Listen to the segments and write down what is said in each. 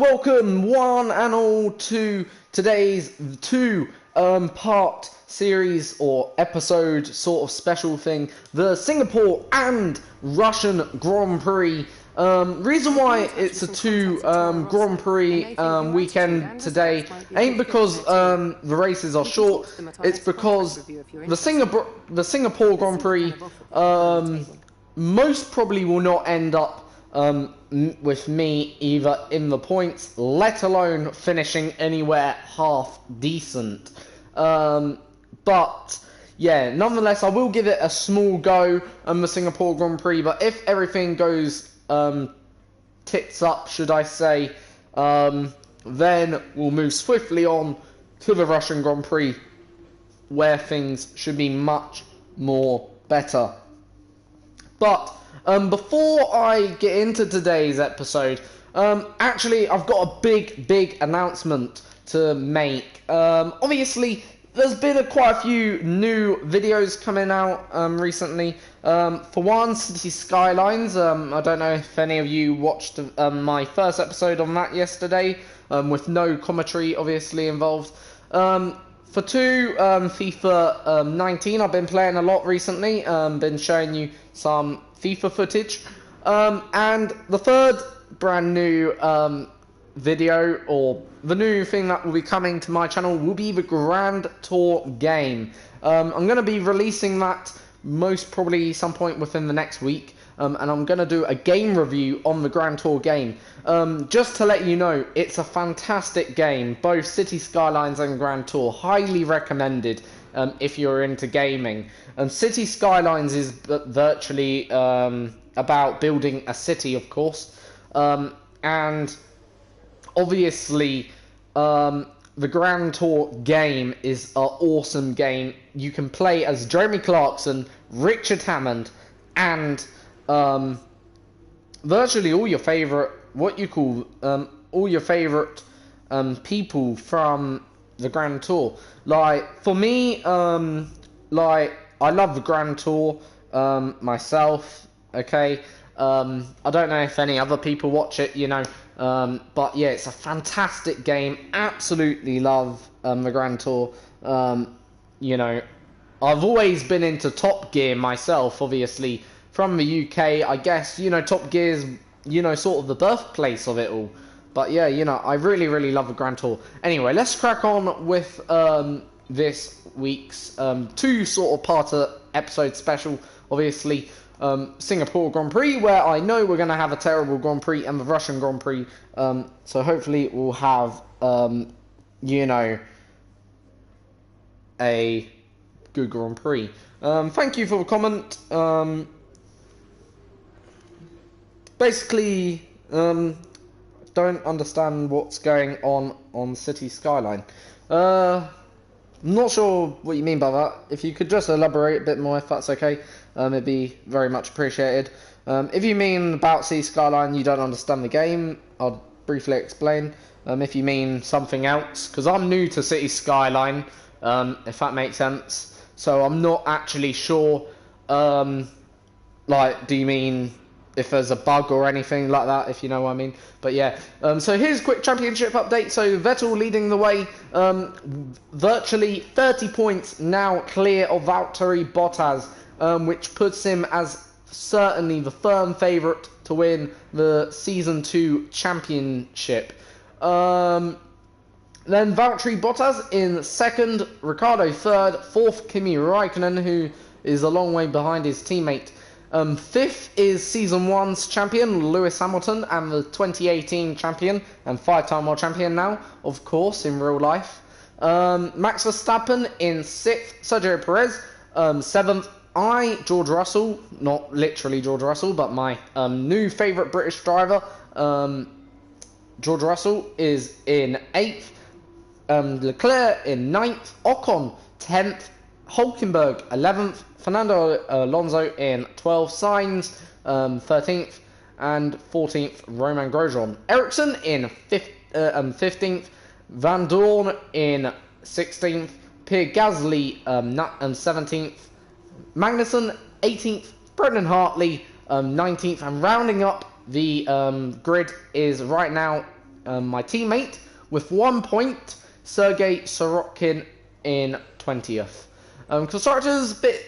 welcome one and all to today's two-part series or episode sort of special thing, the Singapore and Russian Grand Prix. Reason why it's a two Grand Prix weekend today ain't because the races are short. It's because the Singapore Grand Prix most probably will not end up with me either in the points, let alone finishing anywhere half decent. But yeah, nonetheless, I will give it a small go on the Singapore Grand Prix. But if everything goes tits up, should I say, then we'll move swiftly on to the Russian Grand Prix, where things should be much more better. But before I get into today's episode, actually I've got a big announcement to make. Obviously, there's been quite a few new videos coming out recently. For one, City Skylines. I don't know if any of you watched my first episode on that yesterday, with no commentary obviously involved. For two, FIFA 19. I've been playing a lot recently. Been showing you some FIFA footage. And the third brand new video, or the new thing that will be coming to my channel, will be the Grand Tour game. I'm going to be releasing that most probably some point within the next week. And I'm going to do a game review on the Grand Tour game. Just to let you know, it's a fantastic game. Both City Skylines and Grand Tour. Highly recommended if you're into gaming. City Skylines is virtually about building a city, of course. And obviously, the Grand Tour game is an awesome game. You can play as Jeremy Clarkson, Richard Hammond, and virtually all your favorite, all your favorite people from the Grand Tour. Like for me, like I love the Grand Tour myself. Okay, I don't know if any other people watch it, you know, but yeah, it's a fantastic game. Absolutely love the Grand Tour. You know, I've always been into Top Gear myself, obviously. From the UK, I guess, you know, Top Gear's, you know, sort of the birthplace of it all. But yeah, you know, I really love the Grand Tour. Anyway, let's crack on with this week's two sort of part episode special. Obviously, Singapore Grand Prix, where I know we're going to have a terrible Grand Prix, and the Russian Grand Prix. So hopefully we'll have, you know, a good Grand Prix. Thank you for the comment. Basically, don't understand what's going on City Skyline. I'm not sure what you mean by that. If you could just elaborate a bit more, if that's okay, it'd be very much appreciated. If you mean about City Skyline, you don't understand the game, I'll briefly explain. If you mean something else, because I'm new to City Skyline, if that makes sense, so I'm not actually sure. Like, do you mean if there's a bug or anything like that, if you know what I mean? But yeah, so here's a quick championship update. So Vettel leading the way, virtually 30 points now clear of Valtteri Bottas, which puts him as certainly the firm favourite to win the Season 2 championship. Then Valtteri Bottas in second, Ricciardo third, fourth Kimi Räikkönen, who is a long way behind his teammate. Fifth is Season 1's champion, Lewis Hamilton, and the 2018 champion, and five-time world champion now, of course, in real life. Max Verstappen in sixth, Sergio Perez, seventh, George Russell, not literally George Russell, but my new favourite British driver, George Russell, is in eighth, Leclerc in ninth, Ocon 10th, Hulkenberg 11th, Fernando Alonso in 12th, Sainz 13th, and 14th, Romain Grosjean. Ericsson in 15th, Van Dorn in 16th, Pierre Gasly 17th, Magnussen 18th, Brendan Hartley 19th, and rounding up the grid is right now my teammate with 1 point, Sergei Sorokin in 20th. Constructors a bit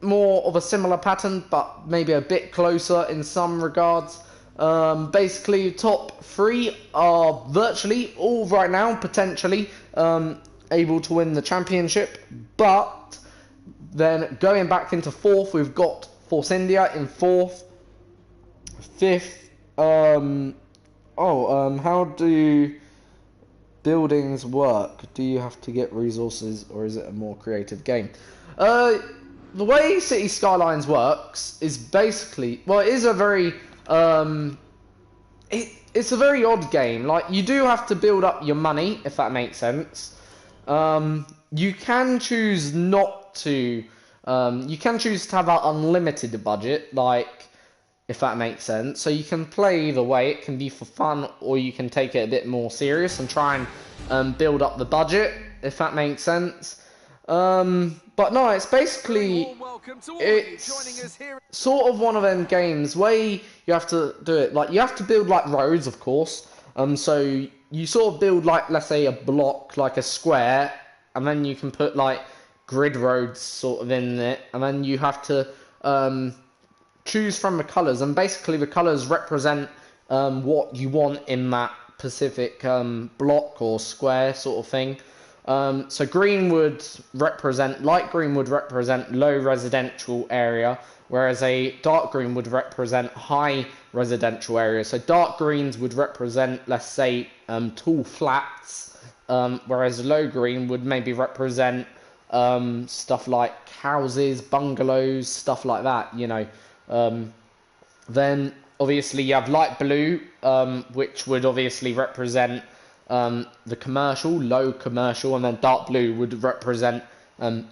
more of a similar pattern, but maybe a bit closer in some regards. Basically, top 3 are virtually all right now potentially able to win the championship, but then going back into 4th, we've got Force India in 4th. 5th, how do buildings work? Do you have to get resources, or is it a more creative game? The way City Skylines works is basically, well, it is a very it's a very odd game. Like, you do have to build up your money, if that makes sense. You can choose not to. You can choose to have an unlimited budget, like, if that makes sense. So you can play either way. It can be for fun, or you can take it a bit more serious and try and build up the budget, if that makes sense. But no, it's basically, it's sort of one of them games where you have to do it, like, you have to build, like, roads, of course. So you sort of build, like, let's say a block, like a square, and then you can put, like, grid roads sort of in it, and then you have to choose from the colours, and basically the colours represent what you want in that specific block or square sort of thing. So green would represent, light green would represent low residential area, whereas a dark green would represent high residential area. So dark greens would represent, let's say, tall flats, whereas low green would maybe represent stuff like houses, bungalows, stuff like that, you know. Then obviously you have light blue, which would obviously represent the commercial, low commercial, and then dark blue would represent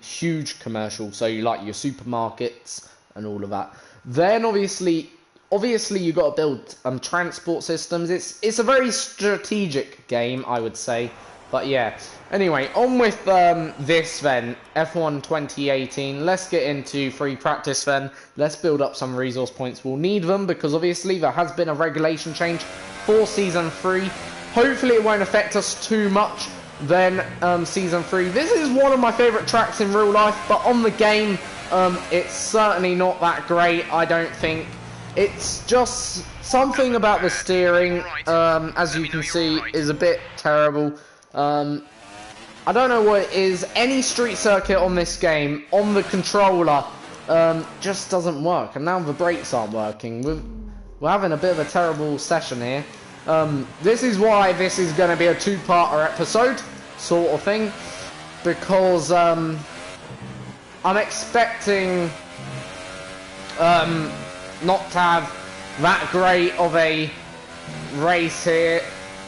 huge commercial, so you like your supermarkets and all of that. Then obviously you got to build transport systems. It's a very strategic game, I would say. But yeah, anyway, on with this then, F1 2018. Let's get into free practice then. Let's build up some resource points. We'll need them because obviously there has been a regulation change for Season 3. Hopefully it won't affect us too much then Season 3. This is one of my favourite tracks in real life, but on the game, it's certainly not that great, I don't think. It's just something about the steering, as you can see, is a bit terrible. I don't know what it is. Any street circuit on this game, on the controller, just doesn't work. And now the brakes aren't working. We're having a bit of a terrible session here. This is why this is going to be a two-parter episode, sort of thing. Because, I'm expecting, not to have that great of a race here.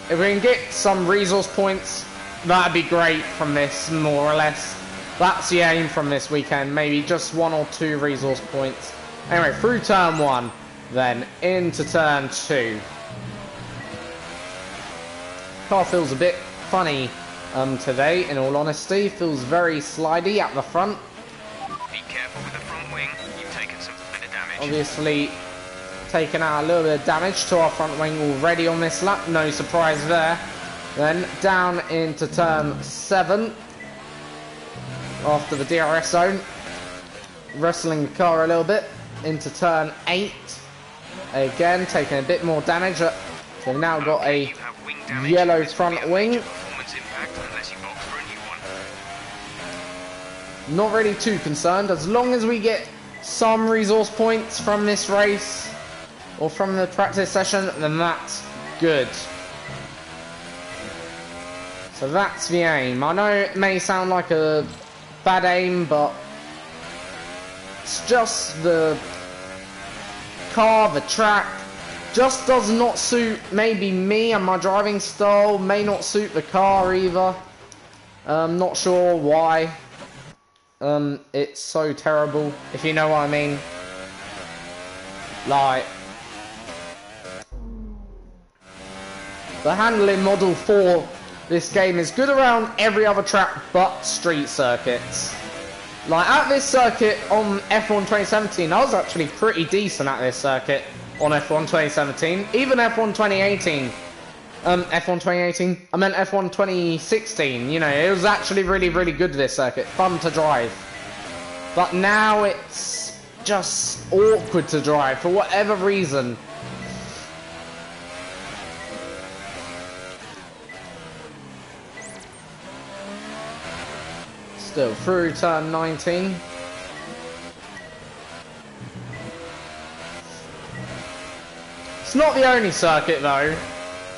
If we can get some resource points, that'd be great from this, more or less. That's the aim from this weekend, maybe just 1 or 2 resource points. Anyway, through turn 1, then into turn 2. Car feels a bit funny today, in all honesty. Feels very slidey at the front. Be careful with the front wing, you've taken some bit of damage. Obviously, taken out a little bit of damage to our front wing already on this lap, no surprise there. Then down into turn 7 after the DRS zone, wrestling the car a little bit into turn 8, again taking a bit more damage. So we've now got a yellow front wing. Not really too concerned, as long as we get some resource points from this race or from the practice session, then that's good. So that's the aim. I know it may sound like a bad aim, but it's just the car, the track, just does not suit maybe me and my driving style, may not suit the car either. I'm not sure why. It's so terrible, if you know what I mean. Like, the handling model for this game is good around every other track but street circuits. Like, at this circuit on F1 2017, I was actually pretty decent at this circuit on F1 2017. Even F1 2018, F1 2018. I meant F1 2016. You know, it was actually really, really good, this circuit. Fun to drive. But now it's just awkward to drive for whatever reason. Still through turn 19. It's not the only circuit though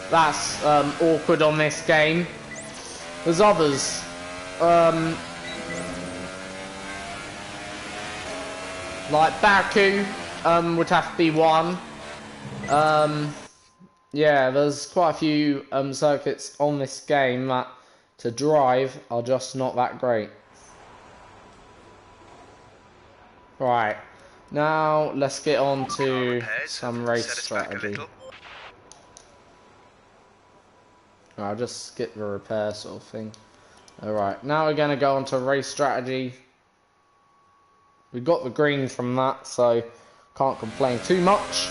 that's awkward on this game. There's others. Like Baku would have to be one. Yeah, there's quite a few circuits on this game that to drive are just not that great. Right, now let's get on to some race strategy. I'll just skip the repair sort of thing. Alright, now we're going to go on to race strategy. We got the green from that, so can't complain too much.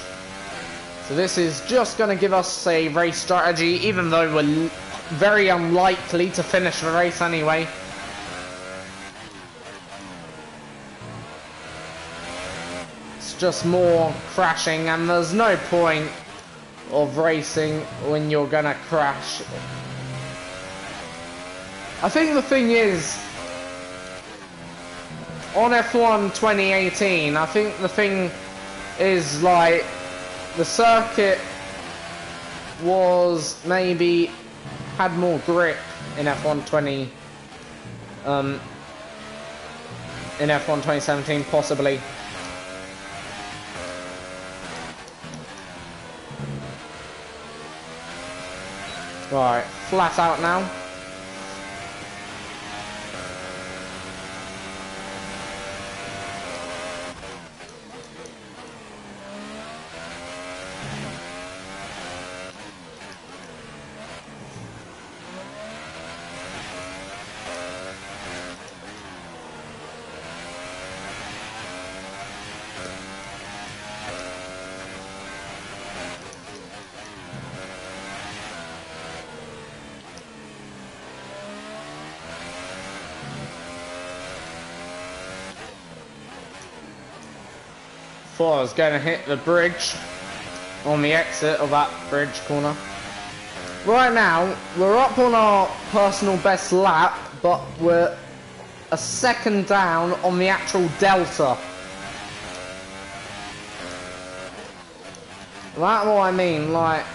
So this is just going to give us a race strategy, even though we're very unlikely to finish the race anyway. Just more crashing, and there's no point of racing when you're gonna crash. I think the thing is, on F1 2018, I think the thing is like the circuit was maybe had more grip in F1 2017 possibly. Right, flat out now. Thought I was going to hit the bridge on the exit of that bridge corner. Right now, we're up on our personal best lap, but we're a second down on the actual delta. That's what I mean, like,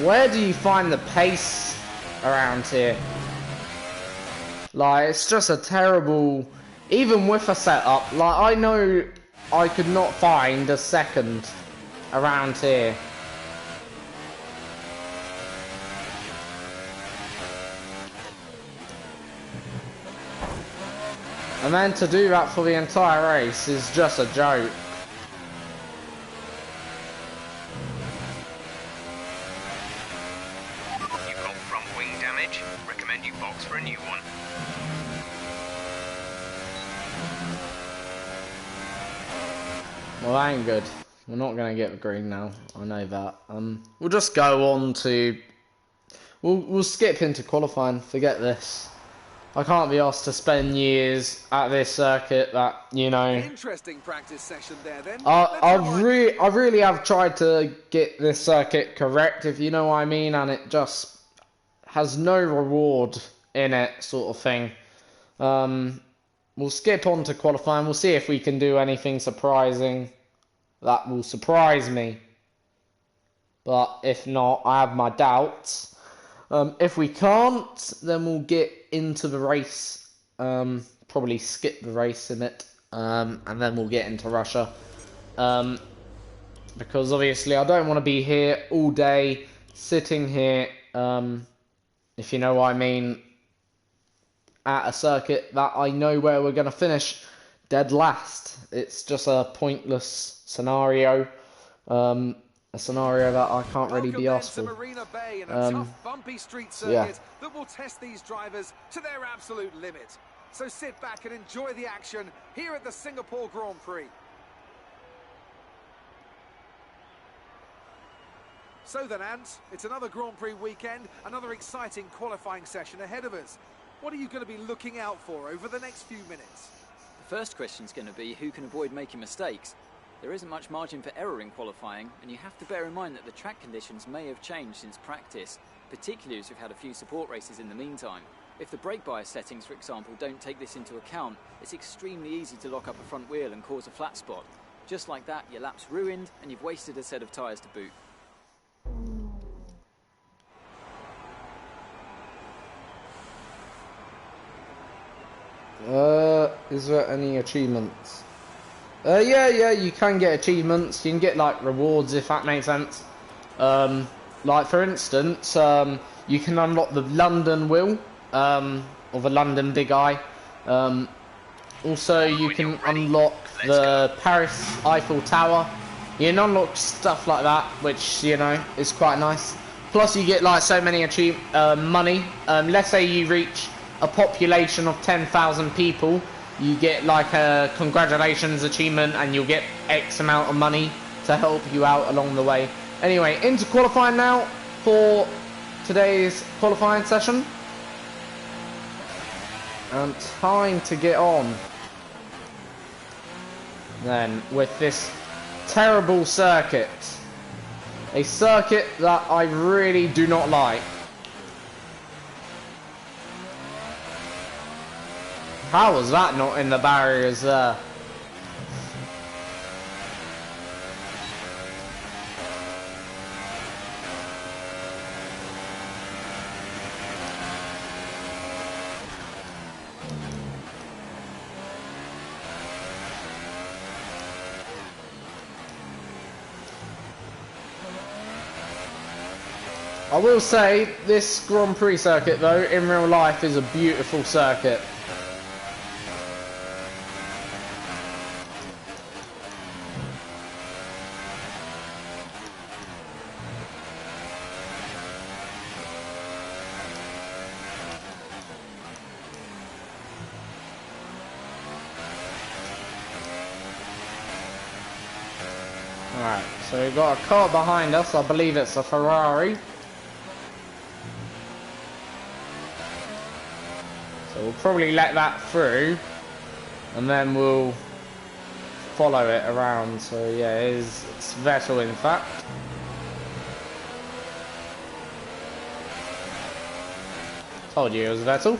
where do you find the pace around here? Like, it's just a terrible, even with a setup, like, I know I could not find a second around here. And then to do that for the entire race is just a joke. You've got front wing damage. Recommend you box for a new one. Well, that ain't good. We're not going to get the green now. I know that. We'll just go on to... We'll skip into qualifying. Forget this. I can't be asked to spend years at this circuit that, you know... Interesting practice session there, then. I really have tried to get this circuit correct, if you know what I mean, and it just has no reward in it, sort of thing. We'll skip on to qualifying. We'll see if we can do anything surprising that will surprise me. But if not, I have my doubts. If we can't, then we'll get into the race. Probably skip the race in it. And then we'll get into Russia. Because obviously I don't want to be here all day, sitting here, if you know what I mean, at a circuit that I know where we're going to finish dead last. It's just a pointless scenario. A scenario that I can't really be asked for. Marina Bay in a tough, bumpy street circuit that will test these drivers to their absolute limit. So sit back and enjoy the action here at the Singapore Grand Prix. So then, Ant, it's another Grand Prix weekend, another exciting qualifying session ahead of us. What are you going to be looking out for over the next few minutes? The first question's going to be who can avoid making mistakes. There isn't much margin for error in qualifying, and you have to bear in mind that the track conditions may have changed since practice, particularly as we've had a few support races in the meantime. If the brake bias settings, for example, don't take this into account, it's extremely easy to lock up a front wheel and cause a flat spot. Just like that, your lap's ruined, and you've wasted a set of tyres to boot. Is there any achievements? Yeah, you can get achievements. You can get, like, rewards, if that makes sense. Like, for instance, you can unlock the London wheel, or the London Big Eye. Also, you can unlock the Paris Eiffel Tower. You can unlock stuff like that, which, you know, is quite nice. Plus, you get, like, so many money. Let's say you reach a population of 10,000 people, you get like a congratulations achievement and you'll get X amount of money to help you out along the way. Anyway, into qualifying now for today's qualifying session. And time to get on then with this terrible circuit. A circuit that I really do not like. How was that not in the barriers there? I will say, this Grand Prix circuit though, in real life is a beautiful circuit. Alright, so we've got a car behind us, I believe it's a Ferrari. So we'll probably let that through, and then we'll follow it around. So yeah, it's Vettel in fact. Told you it was Vettel.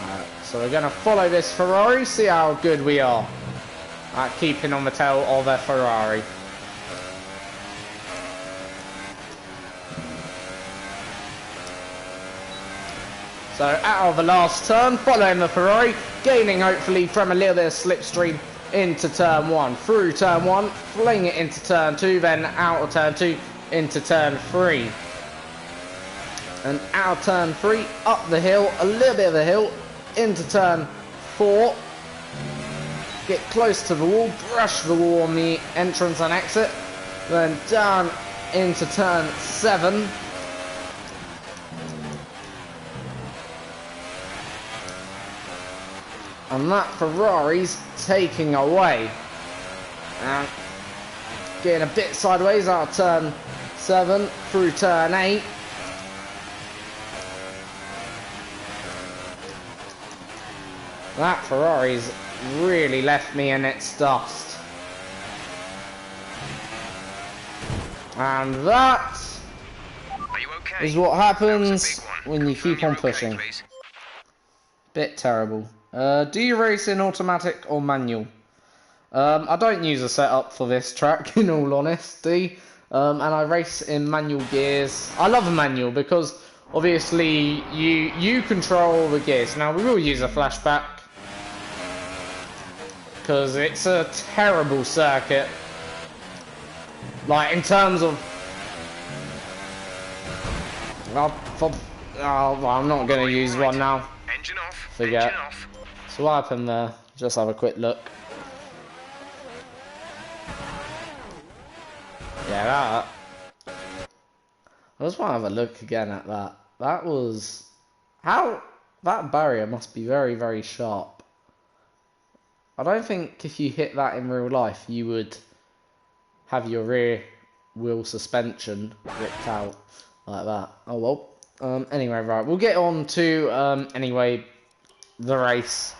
Alright, so we're going to follow this Ferrari, see how good we are at keeping on the tail of a Ferrari. So out of the last turn, following the Ferrari, gaining hopefully from a little bit of slipstream into turn 1, through turn 1, fling it into turn 2, then out of turn 2 into turn 3. And out of turn 3, up the hill, a little bit of the hill, into turn 4. Get close to the wall, brush the wall on the entrance and exit, then down into turn 7. And that Ferrari's taking away. And getting a bit sideways out of turn 7 through turn 8. That Ferrari's really left me in its dust. And that is what happens when you keep on pushing. Bit terrible. Do you race in automatic or manual? I don't use a setup for this track, in all honesty. And I race in manual gears. I love a manual because obviously you control the gears. Now we will use a flashback because it's a terrible circuit. Like in terms of, I'm not going to use one now. Engine off. Forget. Engine off. So what happened there? Just have a quick look. Yeah, that. I just want to have a look again at that. That was... How... That barrier must be very, very sharp. I don't think if you hit that in real life, you would have your rear wheel suspension ripped out like that. Oh well. Anyway, right, we'll get on to anyway the race,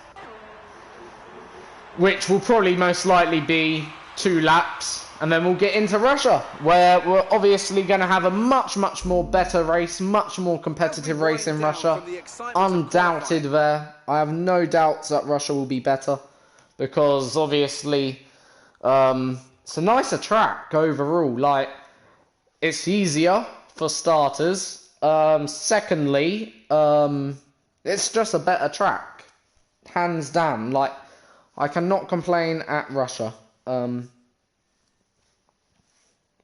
which will probably most likely be 2 laps, and then we'll get into Russia, where we're obviously going to have a much more better race, much more competitive race in Russia. Undoubted there. I have no doubts that Russia will be better, because obviously it's a nicer track overall. Like, it's easier for starters. Secondly, it's just a better track, hands down. Like, I cannot complain at Russia.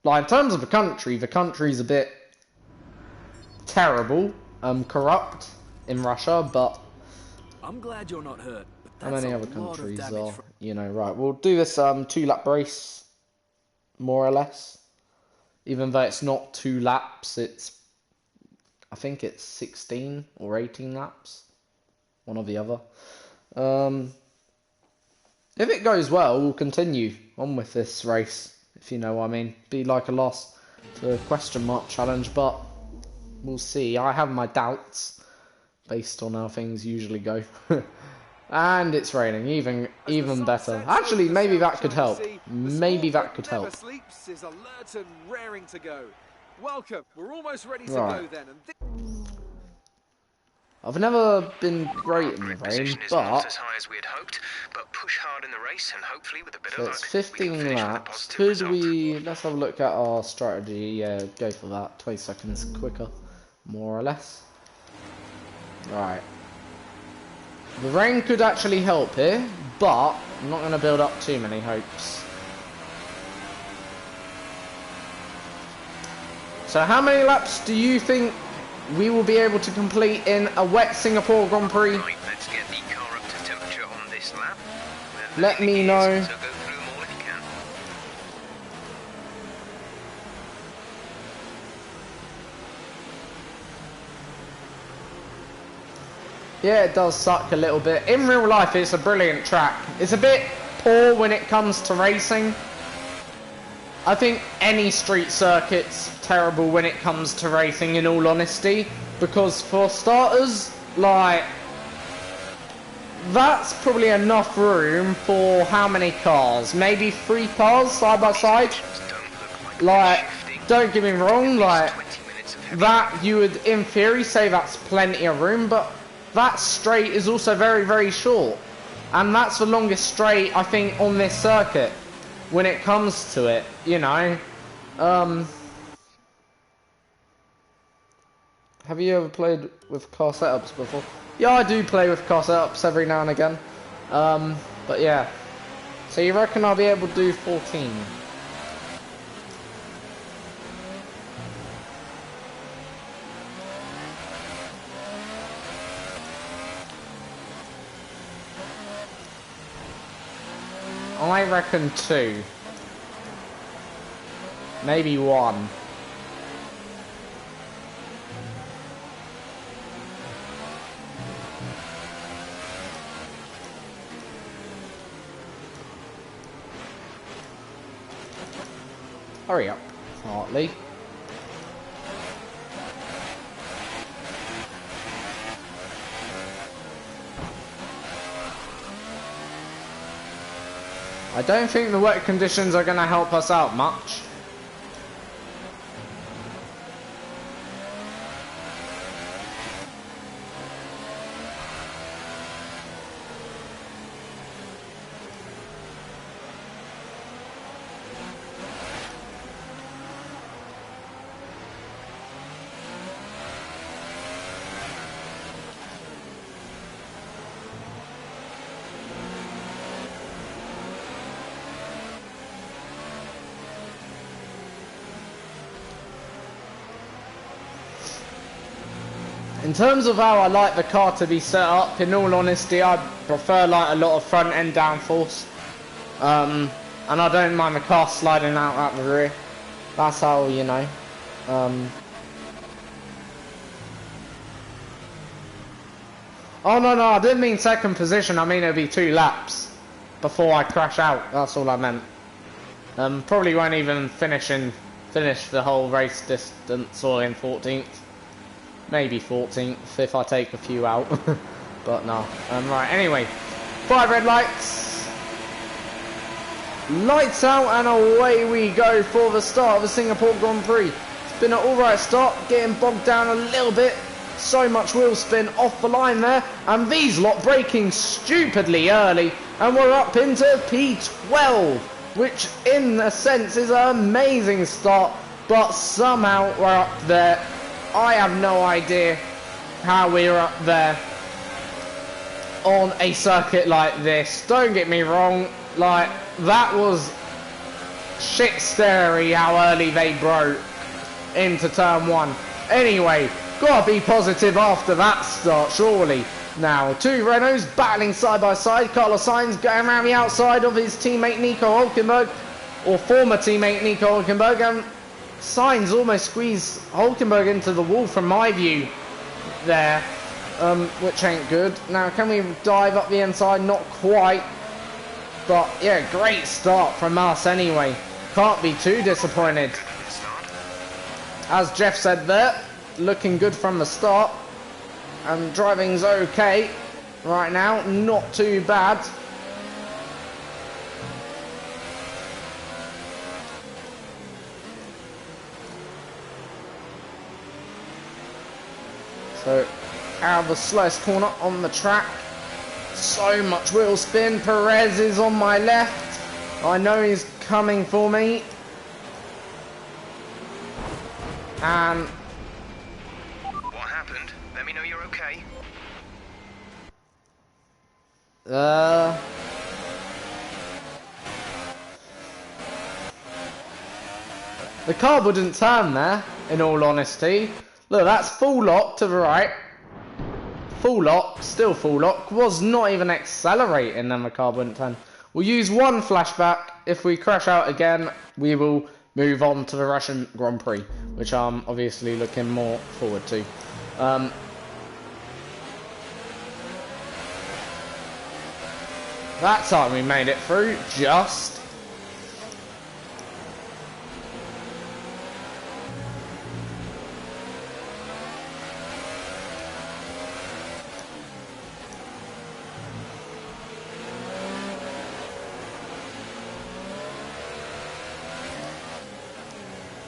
Like, in terms of the country's a bit terrible, corrupt in Russia, but I'm glad you're not hurt. how many other countries are, you know, right. We'll do this 2-lap race, more or less. Even though it's not 2 laps, I think it's 16 or 18 laps. One or the other. If it goes well, we'll continue on with this race, if you know what I mean. Be like a loss to a question mark challenge, but we'll see. I have my doubts based on how things usually go. And it's raining, even better. Actually, maybe that could help. Maybe that could help. Is alert and raring to go. Welcome. We're almost ready to go then. I've never been great in the rain, but as high as we had hoped, but push hard in the race and hopefully with a bit of luck. It's 15 laps. Could we? Let's have a look at our strategy. Yeah, go for that. 20 seconds quicker, more or less. Right. The rain could actually help here, but I'm not going to build up too many hopes. So how many laps do you think we will be able to complete in a wet Singapore Grand Prix? Right, let's get the car up to temperature on this lap. Let me know. So go through them all if you can. Yeah, it does suck a little bit. In real life, it's a brilliant track. It's a bit poor when it comes to racing. I think any street circuit's terrible when it comes to racing, in all honesty. Because for starters, like, that's probably enough room for how many cars? Maybe 3 cars side by side? Like, don't get me wrong, like, that you would, in theory, say that's plenty of room, but that straight is also very short. And that's the longest straight, I think, on this circuit when it comes to it, you know. Have you ever played with car setups before? Yeah, I do play with car setups every now and again. But yeah. So you reckon I'll be able to do 14? I reckon 2. Maybe 1. Hurry up, Hartley. I don't think the wet conditions are going to help us out much. In terms of how I like the car to be set up, in all honesty, I prefer like a lot of front end downforce. And I don't mind the car sliding out at the rear. That's how, you know. Oh no, I didn't mean second position, I mean it'll be 2 laps before I crash out. That's all I meant. Probably won't even finish the whole race distance or in 14th. Maybe 14th if I take a few out. But no. Right, anyway. 5 red lights. Lights out and away we go for the start of the Singapore Grand Prix. It's been an alright start, getting bogged down a little bit. So much wheel spin off the line there. And these lot braking stupidly early. And we're up into P12. Which in a sense is an amazing start. But somehow we're up there. I have no idea how we're up there on a circuit like this. Don't get me wrong, like that was shit scary how early they broke into turn 1. Anyway, gotta be positive after that start, surely. Now, 2 Renaults battling side by side. Carlos Sainz going around the outside of his teammate Nico Hülkenberg, or former teammate Nico Hülkenberg, and Sainz almost squeezed Hülkenberg into the wall from my view there, which ain't good. Now, can we dive up the inside? Not quite. But, yeah, great start from us anyway. Can't be too disappointed. As Jeff said there, looking good from the start. And driving's okay right now, not too bad. So, out of the slowest corner on the track. So much wheel spin. Perez is on my left. I know he's coming for me. And What happened? Let me know you're okay. The car wouldn't turn there, in all honesty. Look, that's full lock to the right. Full lock, still full lock. Was not even accelerating, then the car wouldn't turn. We'll use one flashback. If we crash out again, we will move on to the Russian Grand Prix, which I'm obviously looking more forward to. That time we made it through, just.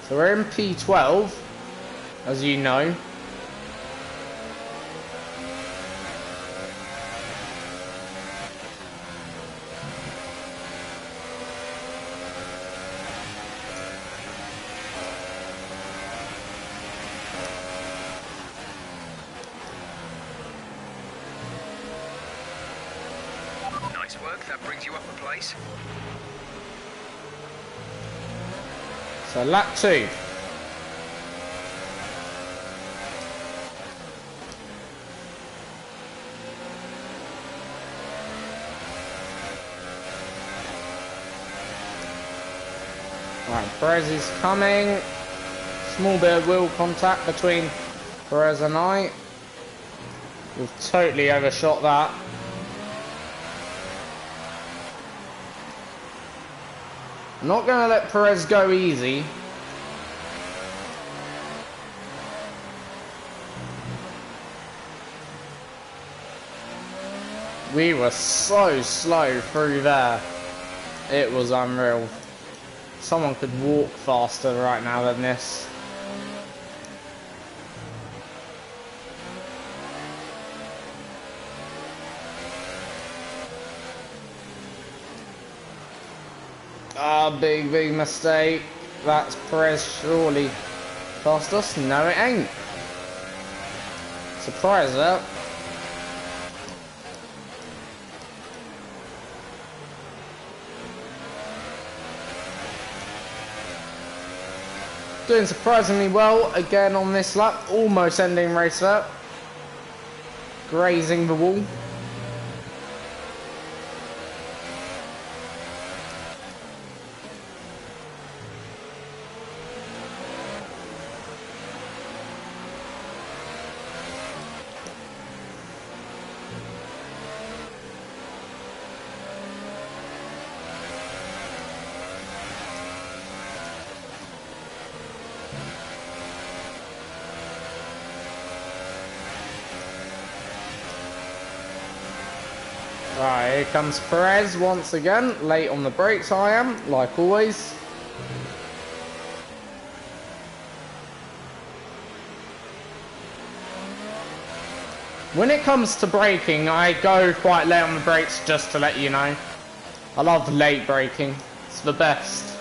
So we're in P12, as you know. Nice work, that brings you up a place. So lap 2. Right, Perez is coming. Small bit of wheel contact between Perez and I. We've totally overshot that. I'm not going to let Perez go easy. We were so slow through there. It was unreal. Someone could walk faster right now than this. Ah, big mistake. That's Perez surely past us. No, it ain't. Surprise that. Doing surprisingly well again on this lap. Almost ending race lap. Grazing the wall. Right, here comes Perez once again. Late on the brakes I am, like always. When it comes to braking, I go quite late on the brakes, just to let you know. I love late braking. It's the best.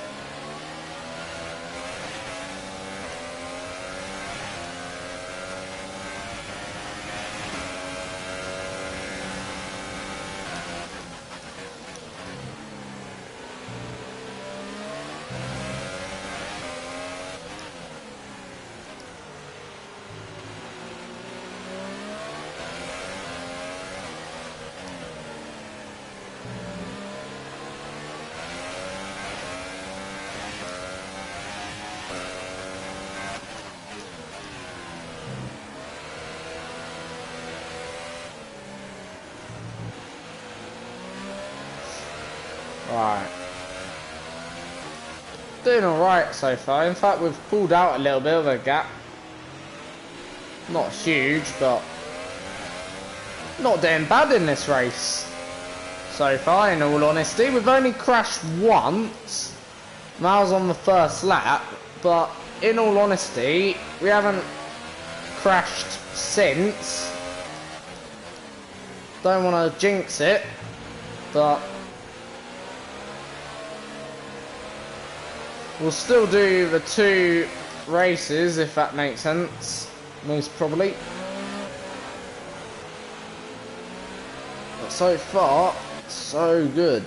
Right. Doing alright so far. In fact, we've pulled out a little bit of a gap. Not huge, but not doing bad in this race so far, in all honesty. We've only crashed once. That was on the first lap, but in all honesty, we haven't crashed since. Don't want to jinx it, but we'll still do the 2 races, if that makes sense, most probably. But so far, so good.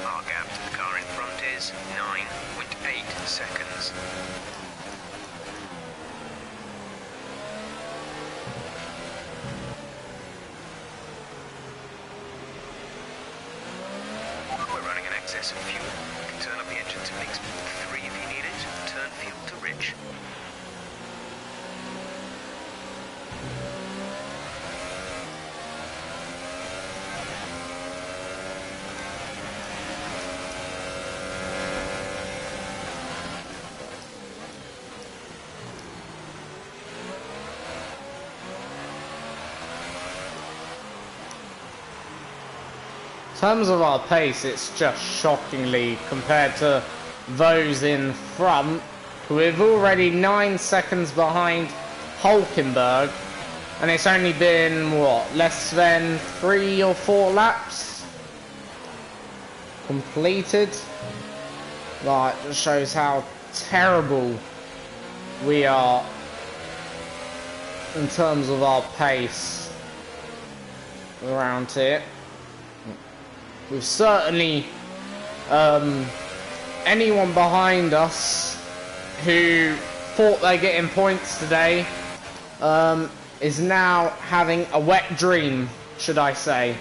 Our gap to the car in front is 9.8 seconds. Excess of fuel. You can turn up the engine to mix 3 if you need it. Turn fuel to rich. In terms of our pace, it's just shockingly compared to those in front. We're already 9 seconds behind Hulkenberg, and it's only been, what, less than 3 or 4 laps completed. Like, just shows how terrible we are in terms of our pace around here. We've certainly, anyone behind us who thought they're getting points today is now having a wet dream, should I say.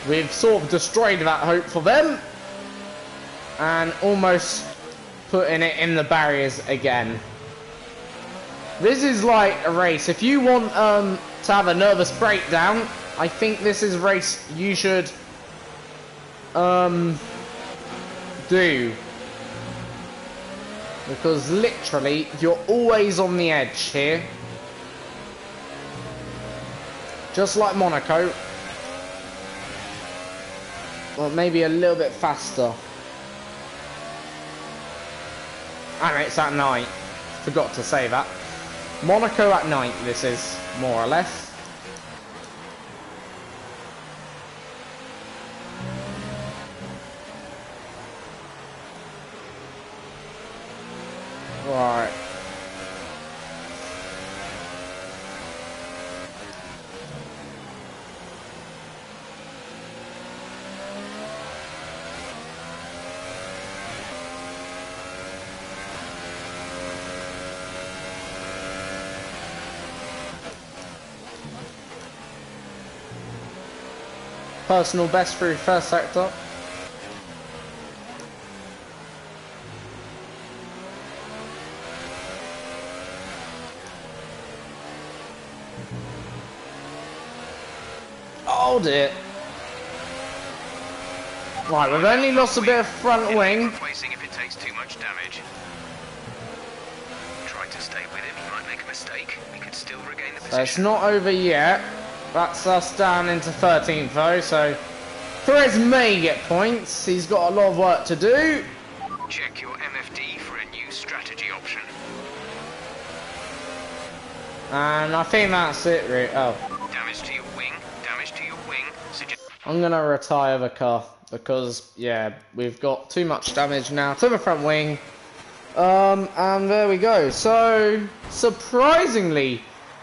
We've sort of destroyed that hope for them and almost putting it in the barriers again. This is like a race. If you want to have a nervous breakdown, I think this is a race you should do, because literally you're always on the edge here, just like Monaco, but maybe a little bit faster. And it's at night, forgot to say that. Monaco at night, this is more or less. Right. Personal best through first sector. Oh dear. Right, we've only lost a bit of front wing. Racing if it takes too much damage. Try to stay with him. He might make a mistake. We could still regain the position. It's not over yet. That's us down into 13th though, so Perez may get points. He's got a lot of work to do. Check your MFD for a new strategy option. And I think that's it, really. Oh. Damage to your wing. Damage to your wing. I'm gonna retire the car because, yeah, we've got too much damage now to the front wing. And there we go. So, surprisingly,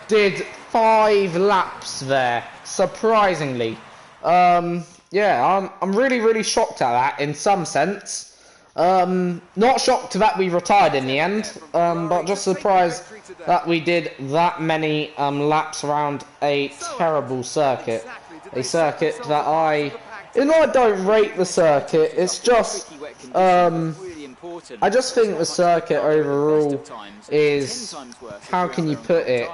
did 5 laps there. Surprisingly. Yeah, I'm really shocked at that in some sense. Not shocked that we retired in the end, but just surprised that we did that many laps around a terrible circuit. A circuit that I don't rate the circuit, it's just, I just think the circuit overall is, how can you put it,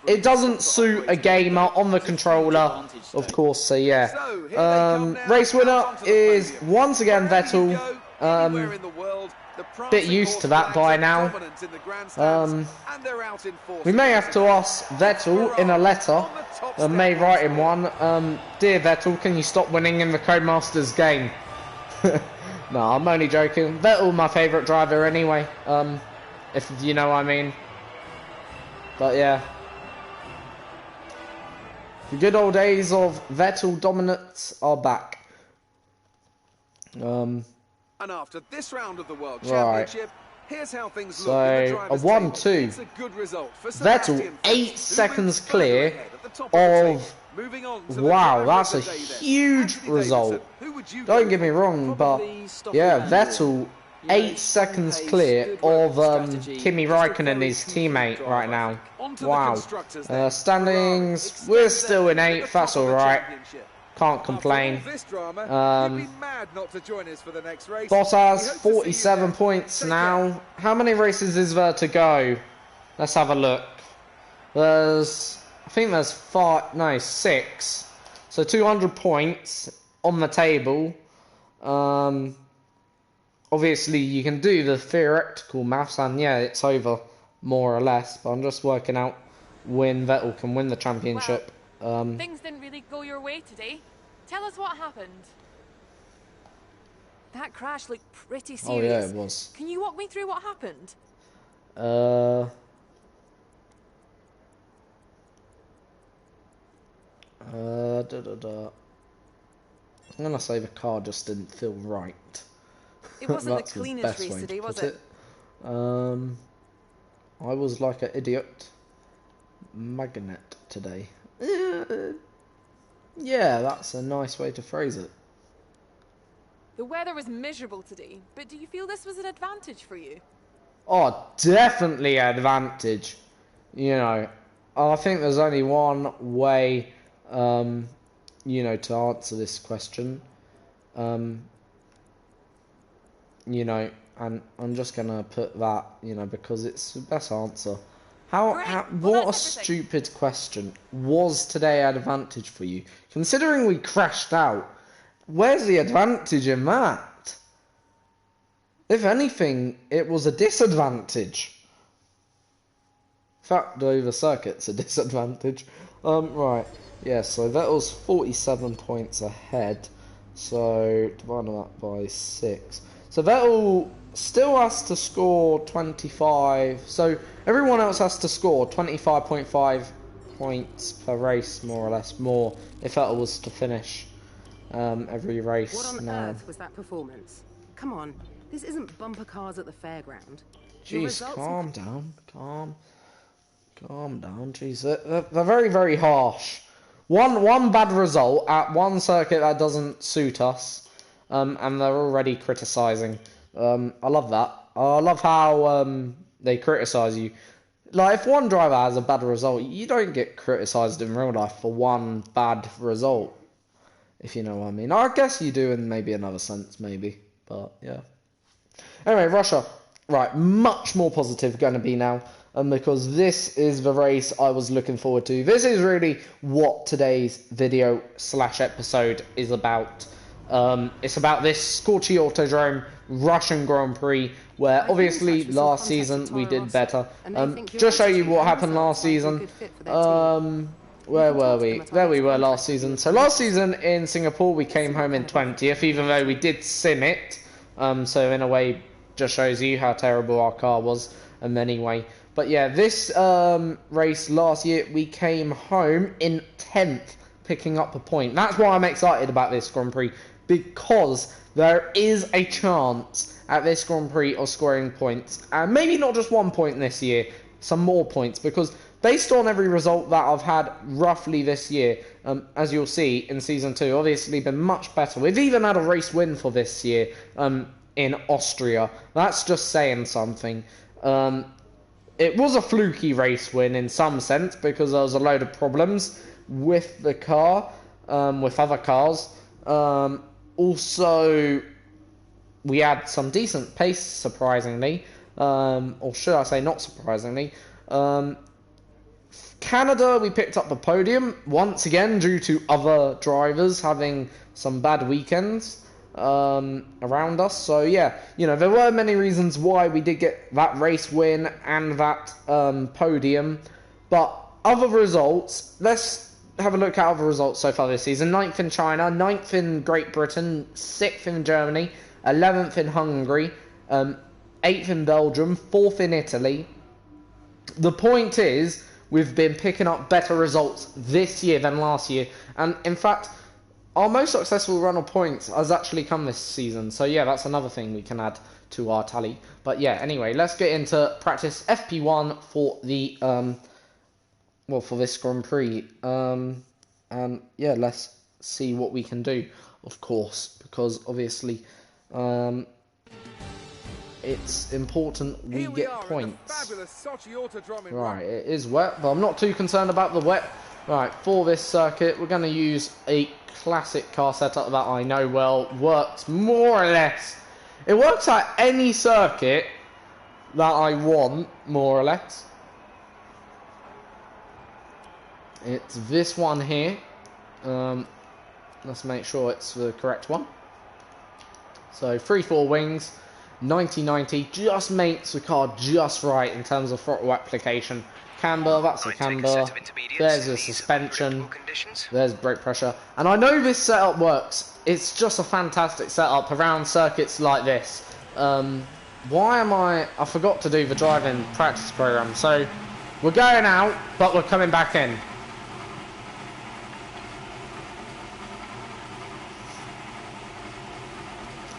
it doesn't suit a gamer on the controller, of course, so yeah. Race winner is once again Vettel. Bit used to that by now. We may have to ask Vettel in a letter, may write him one, dear Vettel, can you stop winning in the Codemasters game? No, I'm only joking. Vettel, my favourite driver anyway, if you know what I mean. But yeah, the good old days of Vettel dominance are back. And after this round of the World Championship, here's how things look in the a driver's 1-2. table. It's a good result for Vettel 8 seconds clear of. Wow, that's a huge result. Don't get me wrong, but yeah, Vettel 8 seconds clear of Kimi Raikkonen, his teammate, right now. Wow. Standings, we're still in 8th, that's alright. Can't complain. Bottas, 47 points now. How many races is there to go? Let's have a look. I think there's 6. So 200 points on the table. Obviously, you can do the theoretical maths, and yeah, it's over, more or less. But I'm just working out when Vettel can win the championship. Things didn't really go your way today. Tell us what happened. That crash looked pretty serious. Oh yeah, it was. Can you walk me through what happened? I'm gonna say the car just didn't feel right. It wasn't the cleanest race today, was it? I was like an idiot magnet today. Yeah, that's a nice way to phrase it. The weather was miserable today, but do you feel this was an advantage for you? Oh, definitely an advantage. You know, I think there's only one way, you know, to answer this question. You know, and I'm just gonna put that, you know, because it's the best answer. What a stupid question. Was today an advantage for you? Considering we crashed out, where's the advantage in that? If anything, it was a disadvantage. In fact, over circuit's a disadvantage. Right. Yeah, so Vettel's 47 points ahead. So, dividing that by 6. So Vettel still has to score 25. So everyone else has to score 25.5 points per race, more or less, more if Vettel was to finish every race. What on earth was that performance? Come on, this isn't bumper cars at the fairground. Jeez, calm down, calm down. Jeez, they're very, very harsh. One bad result at one circuit that doesn't suit us, and they're already criticising. I love that. I love how they criticise you. Like, if one driver has a bad result, you don't get criticised in real life for one bad result, if you know what I mean. I guess you do in maybe another sense, maybe, but yeah. Anyway, Russia. Right, much more positive going to be now, because this is the race I was looking forward to. This is really what today's video / episode is about. It's about this Scorchy Autodrome Russian Grand Prix, where obviously last season we did better. Just show you what happened last season. Where were we? There we were last season. So last season in Singapore we came home in 20th, even though we did sim it. So in a way, just shows you how terrible our car was. Anyway, but yeah, this race last year we came home in 10th, picking up a point. That's why I'm excited about this Grand Prix, because there is a chance at this Grand Prix of scoring points, and maybe not just 1 point this year, some more points, because based on every result that I've had roughly this year, as you'll see in Season 2, obviously been much better. We've even had a race win for this year in Austria. That's just saying something. It was a fluky race win in some sense, because there was a load of problems with the car, with other cars. Also, we had some decent pace, surprisingly, or should I say not surprisingly. Canada, we picked up the podium, once again, due to other drivers having some bad weekends around us. So yeah, there were many reasons why we did get that race win and that podium. But other results, let's have a look at other results so far this season. 9th in China, 9th in Great Britain, 6th in Germany, 11th in Hungary, 8th in Belgium, 4th in Italy. The point is, we've been picking up better results this year than last year. And in fact, our most successful run of points has actually come this season. So yeah, that's another thing we can add to our tally. But yeah, anyway, let's get into practice FP1 for the for this Grand Prix. And yeah, let's see what we can do, of course, because obviously it's important we get points. Right, it is wet, but I'm not too concerned about the wet. Right, for this circuit, we're going to use a classic car setup that I know well, works more or less. It works at any circuit that I want, more or less. It's this one here. Let's make sure it's the correct one. So, 3/4 wings. 90/90 just makes the car just right in terms of throttle application. Camber, that's a camber. There's a suspension. There's brake pressure. And I know this setup works. It's just a fantastic setup around circuits like this. Why am I forgot to do the driving practice program. So we're going out, but we're coming back in.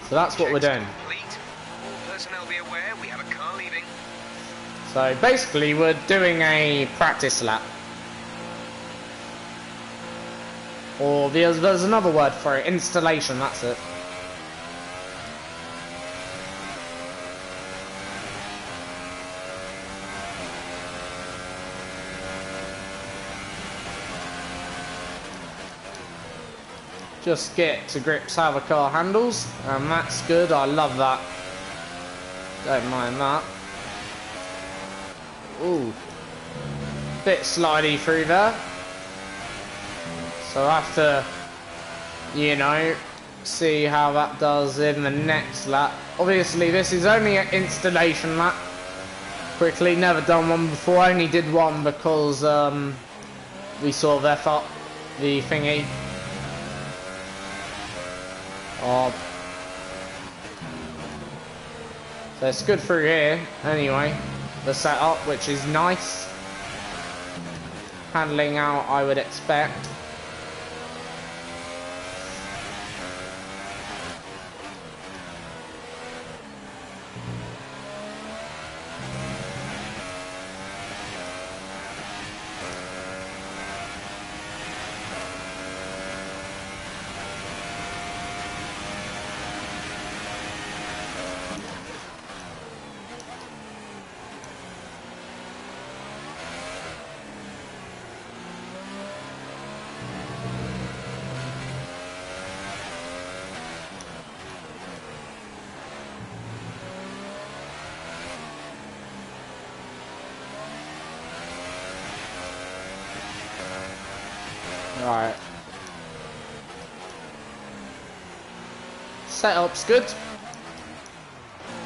So that's what we're doing. Personnel be aware, we have a car leaving. So basically we're doing a practice lap. Or there's another word for it, installation, that's it. Just get to grips how the car handles, and that's good, I love that. Don't mind that. Ooh. Bit slidey through there. So I have to, see how that does in the next lap. Obviously this is only an installation lap. Quickly, never done one before, only did one because we sort of F up the thingy. So it's good through here, anyway, the setup, which is nice. Handling out, I would expect. Alright. Setup's good.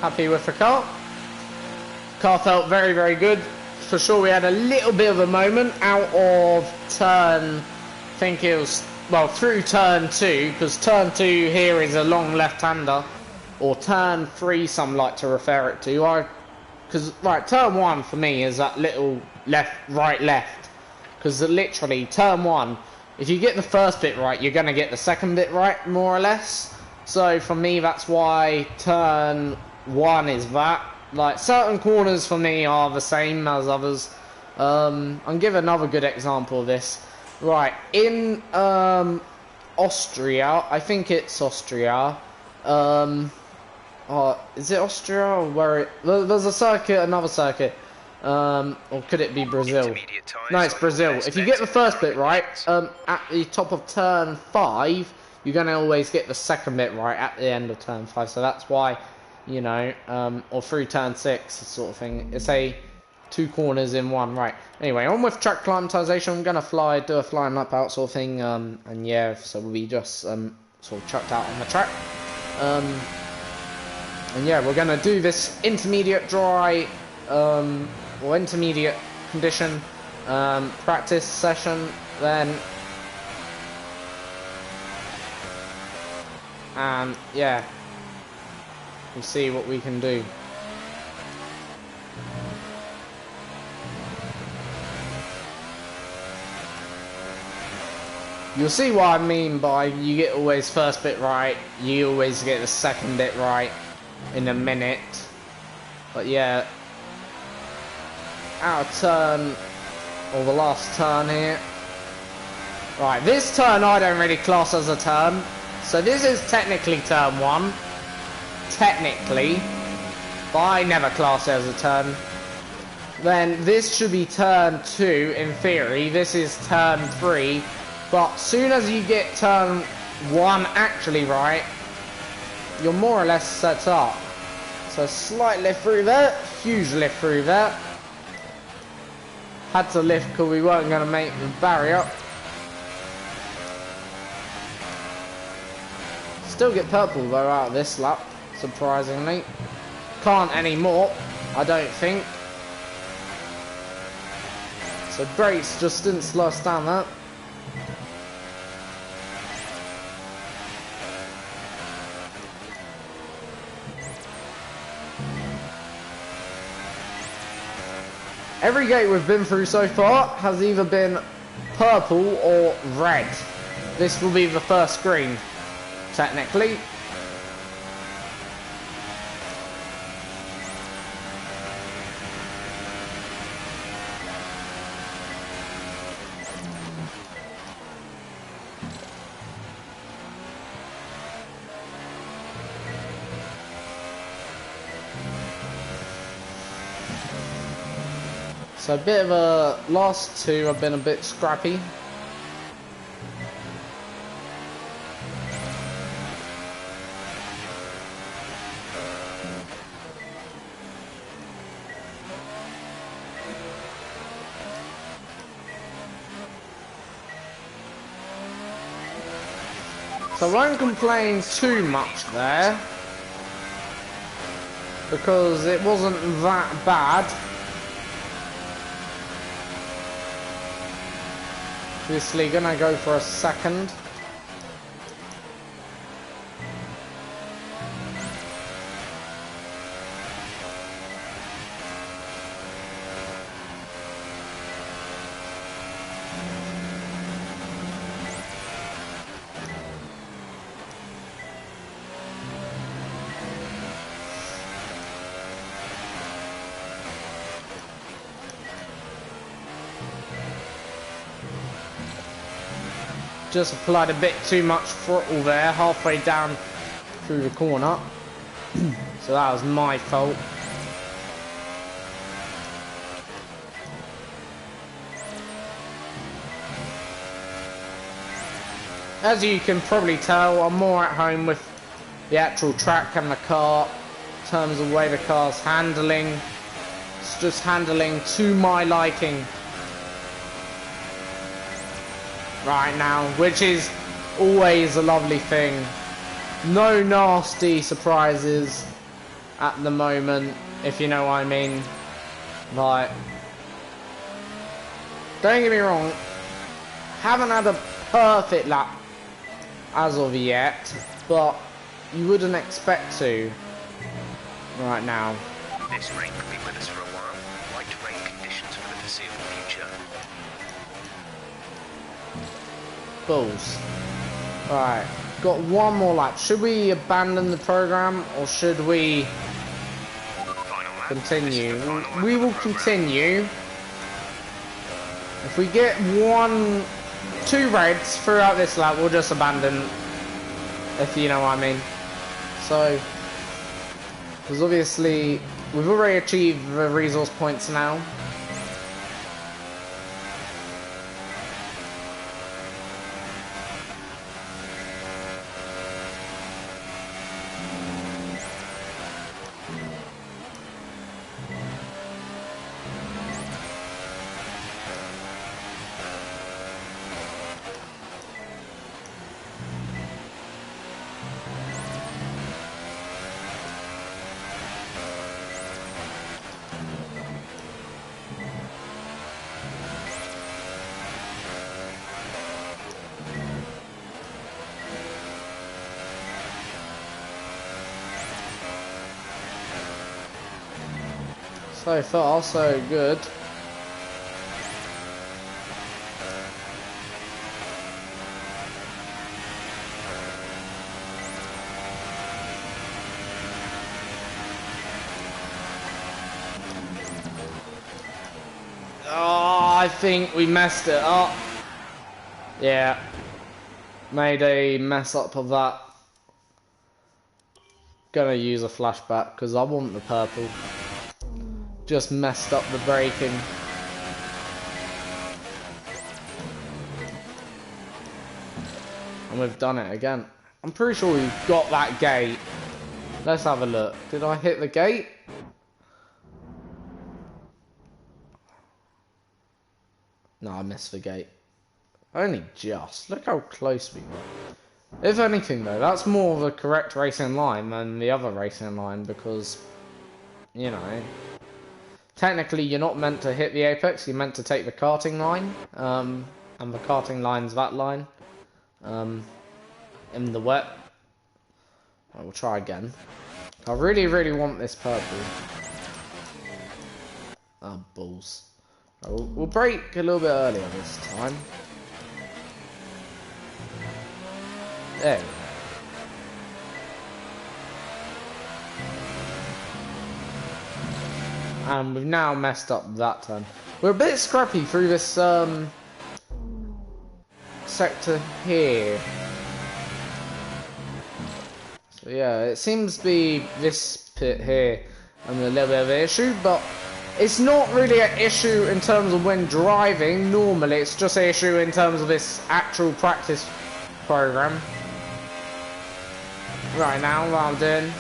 Happy with the car. Car felt very, very good. For sure, we had a little bit of a moment out of turn, I think it was, well, through turn 2, because turn 2 here is a long left-hander, or turn 3, some like to refer it to. Because, right, turn 1 for me is that little left, right, left. Because literally, turn 1, if you get the first bit right, you're going to get the second bit right, more or less. So, for me, that's why turn 1 is that. Like, certain corners for me are the same as others. I'll give another good example of this. Right, in Austria, I think it's Austria. Is it Austria or where it... There's a circuit, another circuit. Or could it be Brazil? No, it's Brazil. If you get the first bit right, at the top of turn 5, you're going to always get the second bit right at the end of turn 5. So that's why... You know, or through turn 6 sort of thing. It's a 2 corners in 1, right? Anyway, on with track climatization. I'm gonna do a flying lap out sort of thing, and yeah, so we'll be just sort of chucked out on the track. And yeah, we're gonna do this intermediate dry, or intermediate condition practice session, then, and yeah. We'll see what we can do. You'll see what I mean by you get always first bit right, you always get the second bit right in a minute. But yeah, out of turn, or the last turn here. Right, this turn I don't really class as a turn. So this is technically turn 1. Technically, but I never class it as a turn. Then this should be turn 2 in theory. This is turn 3, but soon as you get turn 1 actually right, you're more or less set up. So slight lift through there, huge lift through there. Had to lift because we weren't going to make the barrier. Still get purple though out of this lap. Surprisingly. Can't anymore, I don't think. So brakes just didn't slow us down that. Every gate we've been through so far has either been purple or red. This will be the first green, technically. So a bit of a last 2 have been a bit scrappy. So I won't complain too much there, because it wasn't that bad. Obviously gonna go for a second. Just applied a bit too much throttle there, halfway down through the corner. So that was my fault. As you can probably tell, I'm more at home with the actual track and the car, in terms of the way the car's handling. It's just handling to my liking right now, which is always a lovely thing. no nasty surprises at the moment, if you know what I mean. Like, don't get me wrong, haven't had a perfect lap as of yet, but you wouldn't expect to right now. This rain could be with us for a while. Light rain conditions for the foreseeable future. Bulls. Right, got one more lap. Should we abandon the program or should we continue? We will continue. If we get 2 reds throughout this lap, we'll just abandon, if you know what I mean. So, because obviously we've already achieved the resource points now. So far, so good. Oh, I think we messed it up. Yeah. Made a mess up of that. Gonna use a flashback because I want the purple. Just messed up the braking. And we've done it again. I'm pretty sure we've got that gate. Let's have a look. Did I hit the gate? No, I missed the gate. Only just. Look how close we were. If anything though, that's more of a correct racing line than the other racing line because, you know, technically you're not meant to hit the apex, you're meant to take the karting line, and the karting line's that line, in the wet. I will try again. I really, really want this purple. Oh, balls. We'll brake a little bit earlier this time. There we go. And we've now messed up that turn. We're a bit scrappy through this sector here. So yeah, it seems to be this pit here and a little bit of an issue, but it's not really an issue in terms of when driving. Normally, it's just an issue in terms of this actual practice program. Right now, what I'm doing,